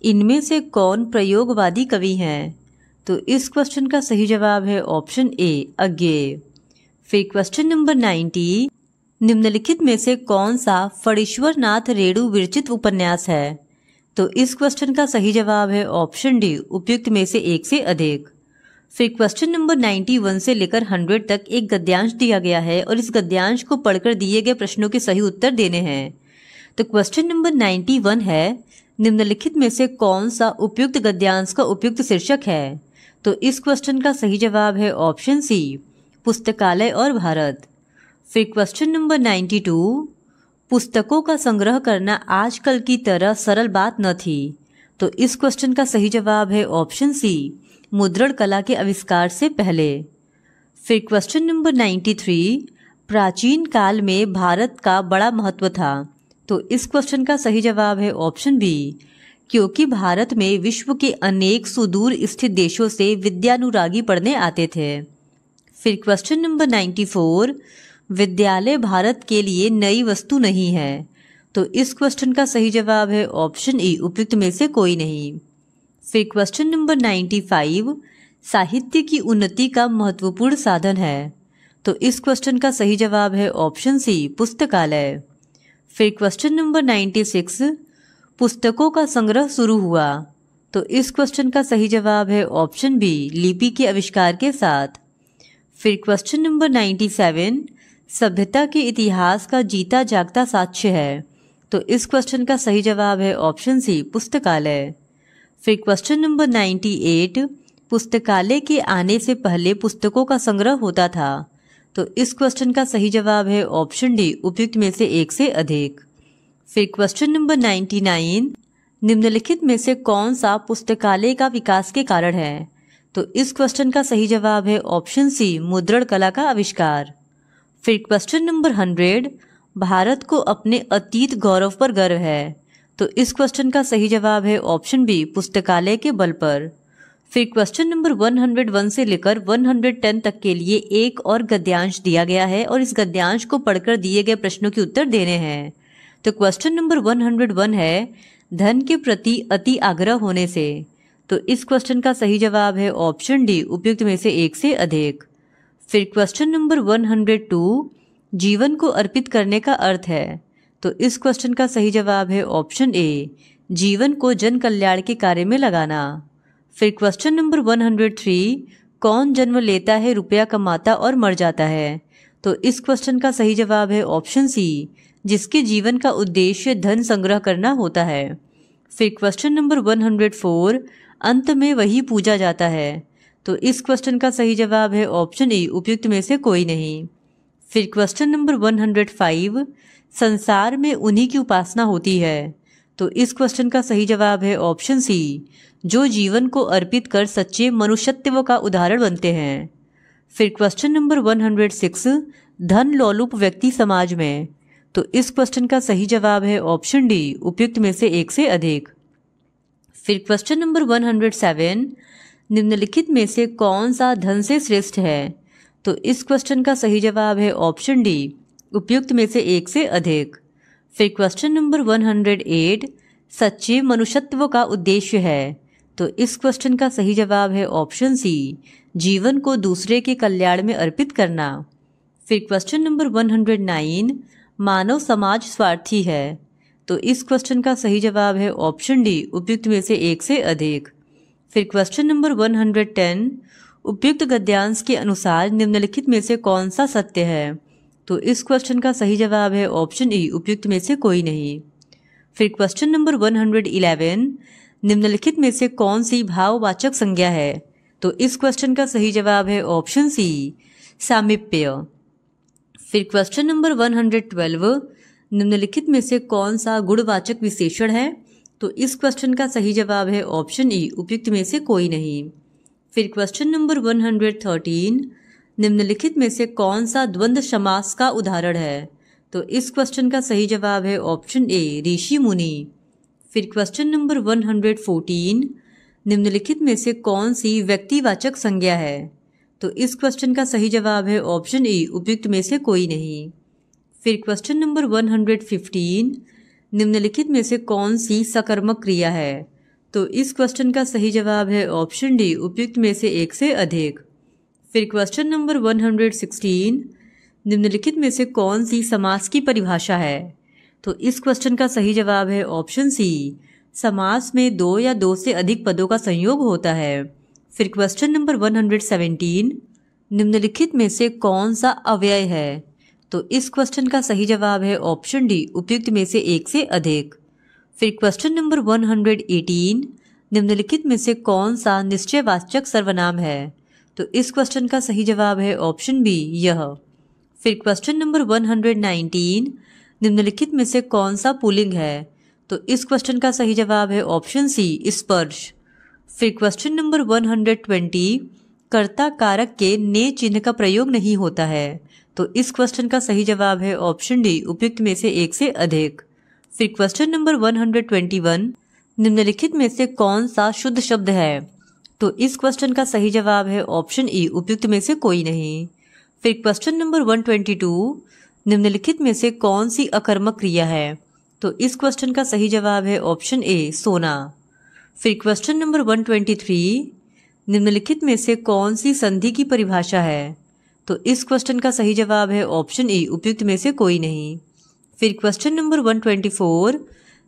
इनमें से कौन प्रयोगवादी कवि हैं? तो इस क्वेश्चन का सही जवाब है ऑप्शन ए, अज्ञेय। फिर क्वेश्चन नंबर 90, निम्नलिखित में से कौन सा फणीश्वर नाथ रेणु विरचित उपन्यास है? तो इस क्वेश्चन का सही जवाब है ऑप्शन डी, उपयुक्त में से एक से अधिक। फिर क्वेश्चन नंबर 91 से लेकर 100 तक एक गद्यांश दिया गया है और इस गद्यांश को पढ़कर दिए गए प्रश्नों के सही उत्तर देने हैं। तो क्वेश्चन नंबर 91 है, निम्नलिखित में से कौन सा उपयुक्त गद्यांश का उपयुक्त शीर्षक है? तो इस क्वेश्चन का सही जवाब है ऑप्शन सी, पुस्तकालय और भारत। फिर क्वेश्चन नंबर 92, पुस्तकों का संग्रह करना आजकल की तरह सरल बात न थी। तो इस क्वेश्चन का सही जवाब है ऑप्शन सी, मुद्रण कला के आविष्कार से पहले। फिर क्वेश्चन नंबर 93, प्राचीन काल में भारत का बड़ा महत्व था। तो इस क्वेश्चन का सही जवाब है ऑप्शन बी, क्योंकि भारत में विश्व के अनेक सुदूर स्थित देशों से विद्यानुरागी पढ़ने आते थे। फिर क्वेश्चन नंबर 94, विद्यालय भारत के लिए नई वस्तु नहीं है। तो इस क्वेश्चन का सही जवाब है ऑप्शन ई, उपयुक्त में से कोई नहीं। फिर क्वेश्चन नंबर 95, साहित्य की उन्नति का महत्वपूर्ण साधन है। तो इस क्वेश्चन का सही जवाब है ऑप्शन सी, पुस्तकालय। फिर क्वेश्चन नंबर 96, पुस्तकों का संग्रह शुरू हुआ। तो इस क्वेश्चन का सही जवाब है ऑप्शन बी, लिपि के आविष्कार के साथ। फिर क्वेश्चन नंबर 97, सभ्यता के इतिहास का जीता जागता साक्ष्य है। तो इस क्वेश्चन का सही जवाब है ऑप्शन सी, पुस्तकालय। फिर क्वेश्चन नंबर 98, पुस्तकालय के आने से पहले पुस्तकों का संग्रह होता था। तो इस क्वेश्चन का सही जवाब है ऑप्शन डी, उपयुक्त में से एक से अधिक। फिर क्वेश्चन नंबर 99, निम्नलिखित में से कौन सा पुस्तकालय का विकास के कारण है? तो इस क्वेश्चन का सही जवाब है ऑप्शन सी, मुद्रण कला का आविष्कार। फिर क्वेश्चन नंबर 100, भारत को अपने अतीत गौरव पर गर्व है। तो इस क्वेश्चन का सही जवाब है ऑप्शन बी, पुस्तकालय के बल पर। फिर क्वेश्चन नंबर 101 से लेकर 110 तक के लिए एक और गद्यांश दिया गया है और इस गद्यांश को पढ़कर दिए गए प्रश्नों के उत्तर देने हैं। तो क्वेश्चन नंबर 101 है, धन के प्रति अति आग्रह होने से। तो इस क्वेश्चन का सही जवाब है ऑप्शन डी, उपयुक्त में से एक से अधिक। फिर क्वेश्चन नंबर 102, जीवन को अर्पित करने का अर्थ है। तो इस क्वेश्चन का सही जवाब है ऑप्शन ए, जीवन को जन कल्याण के कार्य में लगाना। फिर क्वेश्चन नंबर 103, कौन जन्म लेता है, रुपया कमाता और मर जाता है? तो इस क्वेश्चन का सही जवाब है ऑप्शन सी, जिसके जीवन का उद्देश्य धन संग्रह करना होता है। फिर क्वेश्चन नंबर 104, अंत में वही पूजा जाता है। तो इस क्वेश्चन का सही जवाब है ऑप्शन ई, उपयुक्त में से कोई नहीं। फिर क्वेश्चन नंबर 105, संसार में उन्हीं की उपासना होती है। तो इस क्वेश्चन का सही जवाब है ऑप्शन सी, जो जीवन को अर्पित कर सच्चे मनुष्यत्व का उदाहरण बनते हैं। फिर क्वेश्चन नंबर 106, धन लोलुप व्यक्ति समाज में। तो इस क्वेश्चन का सही जवाब है ऑप्शन डी, उपयुक्त में से एक से अधिक। फिर क्वेश्चन नंबर 107, निम्नलिखित में से कौन सा धन से श्रेष्ठ है? तो इस क्वेश्चन का सही जवाब है ऑप्शन डी, उपयुक्त में से एक से अधिक। फिर क्वेश्चन नंबर 108, सच्चे मनुष्यत्व का उद्देश्य है। तो इस क्वेश्चन का सही जवाब है ऑप्शन सी, जीवन को दूसरे के कल्याण में अर्पित करना। फिर क्वेश्चन नंबर 109, मानव समाज स्वार्थी है। तो इस क्वेश्चन का सही जवाब है ऑप्शन डी, उपयुक्त में से एक से अधिक। फिर क्वेश्चन नंबर 110, उपयुक्त गद्यांश के अनुसार निम्नलिखित में से कौन सा सत्य है? तो इस क्वेश्चन का सही जवाब है ऑप्शन ई, उपयुक्त में से कोई नहीं। फिर क्वेश्चन नंबर 111, निम्नलिखित में से कौन सी भाववाचक संज्ञा है? तो इस क्वेश्चन का सही जवाब है ऑप्शन सी, सामीप्य। फिर क्वेश्चन नंबर 112, निम्नलिखित में से कौन सा गुणवाचक विशेषण है? तो इस क्वेश्चन का सही जवाब है ऑप्शन ई, उपयुक्त में से कोई नहीं। फिर क्वेश्चन नंबर 113, निम्नलिखित में से कौन सा द्वंद्व समास का उदाहरण है? तो इस क्वेश्चन का सही जवाब है ऑप्शन ए, ऋषि मुनि। फिर क्वेश्चन नंबर 114, निम्नलिखित में से कौन सी व्यक्तिवाचक संज्ञा है? तो इस क्वेश्चन का सही जवाब है ऑप्शन ई, उपयुक्त में से कोई नहीं। फिर क्वेश्चन नंबर 115, निम्नलिखित में से कौन सी सकर्मक क्रिया है? तो इस क्वेश्चन का सही जवाब है ऑप्शन डी, उपयुक्त में से एक से अधिक। फिर क्वेश्चन नंबर 116, निम्नलिखित में से कौन सी समास की परिभाषा है? तो इस क्वेश्चन का सही जवाब है ऑप्शन सी, समास में दो या दो से अधिक पदों का संयोग होता है। फिर क्वेश्चन नंबर 117, निम्नलिखित में से कौन सा अव्यय है? तो इस क्वेश्चन का सही जवाब है ऑप्शन डी, उपयुक्त में से एक से अधिक। फिर क्वेश्चन नंबर 118, निम्नलिखित में से कौन सा निश्चयवाचक सर्वनाम है? तो इस क्वेश्चन का सही जवाब है ऑप्शन बी, यह। फिर क्वेश्चन नंबर 119, निम्नलिखित में से कौन सा पुल्लिंग है? तो इस क्वेश्चन का सही जवाब है ऑप्शन सी, स्पर्श। फिर क्वेश्चन नंबर 120, कर्ता कारक के ने चिन्ह का प्रयोग नहीं होता है। तो इस क्वेश्चन का सही जवाब है ऑप्शन डी, उपयुक्त में से एक से अधिक। फिर क्वेश्चन नंबर 121, निम्नलिखित में से कौन सा शुद्ध शब्द है? तो इस क्वेश्चन का सही जवाब है ऑप्शन ई, उपयुक्त में से कोई नहीं। फिर क्वेश्चन नंबर 122, निम्नलिखित में से कौन सी अकर्मक क्रिया है? तो इस क्वेश्चन का सही जवाब है ऑप्शन ए, सोना। फिर क्वेश्चन नंबर 123, निम्नलिखित में से कौन सी संधि की परिभाषा है? तो इस क्वेश्चन का सही जवाब है ऑप्शन ई, उपयुक्त में से कोई नहीं। फिर क्वेश्चन नंबर 124,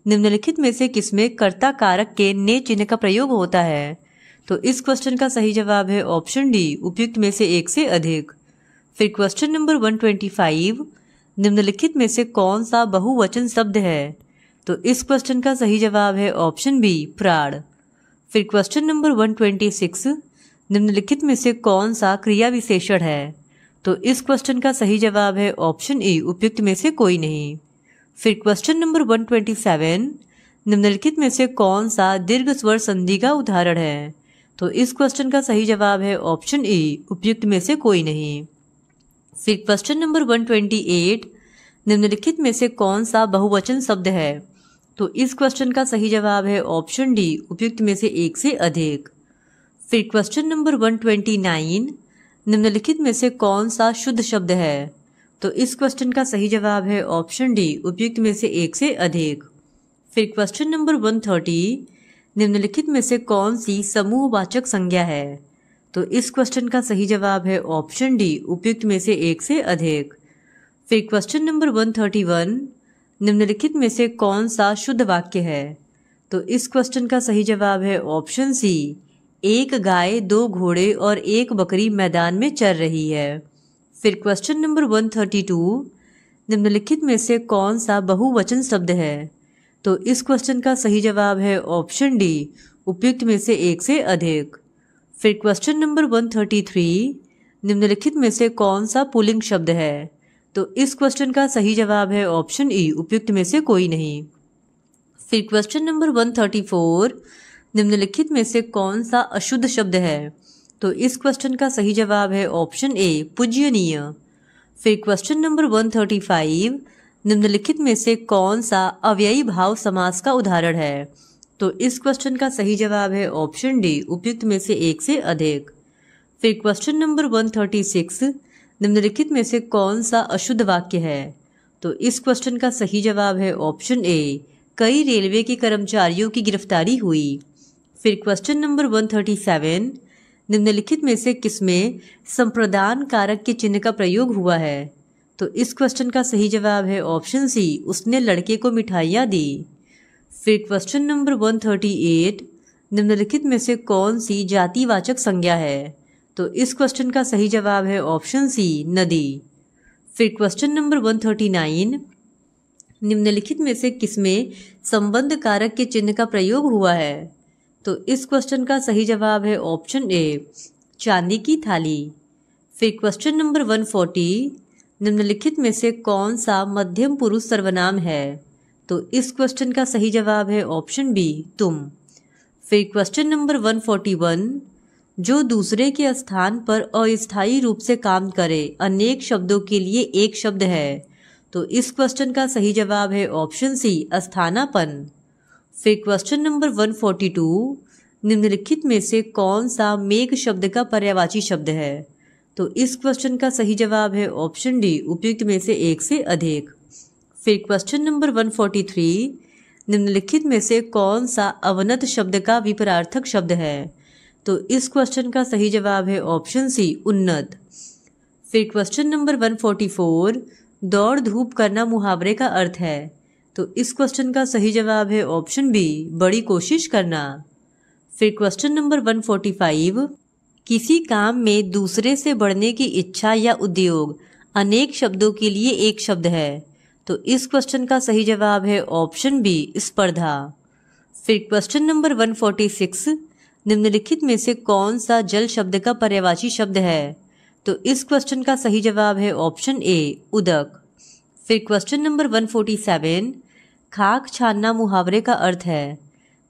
निम्नलिखित में से किसमें कर्ता कारक के ने चिन्ह का प्रयोग होता है? तो इस क्वेश्चन का सही जवाब है ऑप्शन डी, उपयुक्त में से एक से अधिक। फिर क्वेश्चन नंबर 125, निम्नलिखित में से कौन सा बहुवचन शब्द है? तो इस क्वेश्चन का सही जवाब है ऑप्शन बी, प्राण। फिर क्वेश्चन नंबर 126, निम्नलिखित में से कौन सा क्रिया विशेषण है? तो इस क्वेश्चन का सही जवाब है ऑप्शन ई, उपयुक्त में से कोई नहीं। फिर क्वेश्चन नंबर 127, निम्नलिखित में से कौन सा दीर्घ स्वर संधि का उदाहरण है? तो इस क्वेश्चन का सही जवाब है ऑप्शन ई, उपयुक्त में से कोई नहीं। फिर क्वेश्चन नंबर 128, निम्नलिखित में से कौन सा बहुवचन शब्द है? तो इस क्वेश्चन का सही जवाब है ऑप्शन डी, उपयुक्त में से एक से अधिक। फिर क्वेश्चन नंबर 129, निम्नलिखित में से कौन सा शुद्ध शब्द है? तो इस क्वेश्चन का सही जवाब है ऑप्शन डी, उपयुक्त में से एक से अधिक। फिर क्वेश्चन नंबर 130, निम्नलिखित में से कौन सी समूहवाचक संज्ञा है? तो इस क्वेश्चन का सही जवाब है ऑप्शन डी, उपयुक्त में से एक से अधिक। फिर क्वेश्चन नंबर 131, निम्नलिखित में से कौन सा शुद्ध वाक्य है? तो इस क्वेश्चन का सही जवाब है ऑप्शन सी, एक गाय, दो घोड़े और एक बकरी मैदान में चर रही है। फिर क्वेश्चन नंबर 132, निम्नलिखित में से कौन सा बहुवचन शब्द है? तो इस क्वेश्चन का सही जवाब है ऑप्शन डी, उपयुक्त में से एक से अधिक। फिर क्वेश्चन नंबर 133, निम्नलिखित में से कौन सा पुल्लिंग शब्द है? तो इस क्वेश्चन का सही जवाब है ऑप्शन ई, उपयुक्त में से कोई नहीं। फिर क्वेश्चन नंबर 134, निम्नलिखित में से कौन सा अशुद्ध शब्द है? तो इस क्वेश्चन का सही जवाब है ऑप्शन ए, पूज्यनीय। फिर क्वेश्चन नंबर 135, निम्नलिखित में से कौन सा अव्ययी भाव समास का उदाहरण है? तो इस क्वेश्चन का सही जवाब है ऑप्शन डी, उपयुक्त में से एक से अधिक। फिर क्वेश्चन नंबर 136, निम्नलिखित में से कौन सा अशुद्ध वाक्य है? तो इस क्वेश्चन का सही जवाब है ऑप्शन ए, कई रेलवे के कर्मचारियों की गिरफ्तारी हुई। फिर क्वेश्चन नंबर 137, निम्नलिखित में से किसमें संप्रदान कारक के चिन्ह का प्रयोग हुआ है? तो इस क्वेश्चन का सही जवाब है ऑप्शन सी, उसने लड़के को मिठाइयाँ दी। फिर क्वेश्चन नंबर 138, निम्नलिखित में से कौन सी जातिवाचक संज्ञा है? तो इस क्वेश्चन का सही जवाब है ऑप्शन सी, नदी। फिर क्वेश्चन नंबर 139, निम्नलिखित में से किसमें संबंध कारक के चिन्ह का प्रयोग हुआ है? तो इस क्वेश्चन का सही जवाब है ऑप्शन ए, चांदी की थाली। फिर क्वेश्चन नंबर 140, निम्नलिखित में से कौन सा मध्यम पुरुष सर्वनाम है? तो इस क्वेश्चन का सही जवाब है ऑप्शन बी, तुम। फिर क्वेश्चन नंबर 141, जो दूसरे के स्थान पर अस्थायी रूप से काम करे अनेक शब्दों के लिए एक शब्द है। तो इस क्वेश्चन का सही जवाब है ऑप्शन सी, अस्थानापन। फिर क्वेश्चन नंबर 142, निम्नलिखित में से कौन सा मेघ शब्द का पर्यायवाची शब्द है? तो इस क्वेश्चन का सही जवाब है ऑप्शन डी, उपयुक्त में से एक से अधिक। फिर क्वेश्चन नंबर 143, निम्नलिखित में से कौन सा अवनत शब्द का विपरार्थक शब्द है? तो इस क्वेश्चन का सही जवाब है ऑप्शन सी, उन्नत। फिर क्वेश्चन नंबर 144, दौड़ धूप करना मुहावरे का अर्थ है। तो इस क्वेश्चन का सही जवाब है ऑप्शन बी, बड़ी कोशिश करना। फिर क्वेश्चन नंबर 145, किसी काम में दूसरे से बढ़ने की इच्छा या उद्योग अनेक शब्दों के लिए एक शब्द है। तो इस क्वेश्चन का सही जवाब है ऑप्शन बी, स्पर्धा। फिर क्वेश्चन नंबर 146, निम्नलिखित में से कौन सा जल शब्द का पर्यायवाची शब्द है? तो इस क्वेश्चन का सही जवाब है ऑप्शन ए, उदक। फिर क्वेश्चन नंबर 147, खाक छानना मुहावरे का अर्थ है।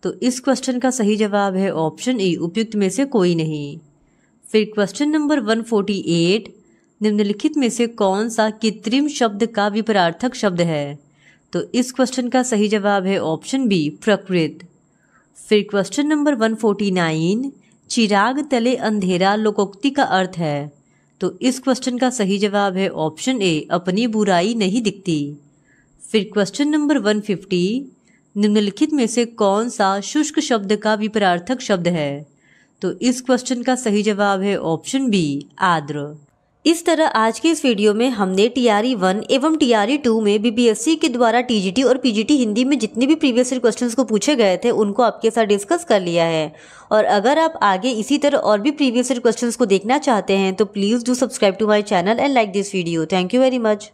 तो इस क्वेश्चन का सही जवाब है ऑप्शन ए, उपयुक्त में से कोई नहीं। फिर क्वेश्चन नंबर 148, निम्नलिखित में से कौन सा कृत्रिम शब्द का विपरार्थक शब्द है? तो इस क्वेश्चन का सही जवाब है ऑप्शन बी, प्रकृत। फिर क्वेश्चन नंबर 149, चिराग तले अंधेरा लोकोक्ति का अर्थ है। तो इस क्वेश्चन का सही जवाब है ऑप्शन ए, अपनी बुराई नहीं दिखती। फिर क्वेश्चन नंबर 150, निम्नलिखित में से कौन सा शुष्क शब्द का विपरार्थक शब्द है? तो इस क्वेश्चन का सही जवाब है ऑप्शन बी, आर्द्र। इस तरह आज के इस वीडियो में हमने टीआरई 1 एवं टीआरई 2 में बीपीएससी के द्वारा टीजीटी और पीजीटी हिंदी में जितने भी प्रीवियस ईयर क्वेश्चंस को पूछे गए थे उनको आपके साथ डिस्कस कर लिया है। और अगर आप आगे इसी तरह और भी प्रीवियस ईयर क्वेश्चंस को देखना चाहते हैं तो please do subscribe to my channel and like this video. Thank you very much.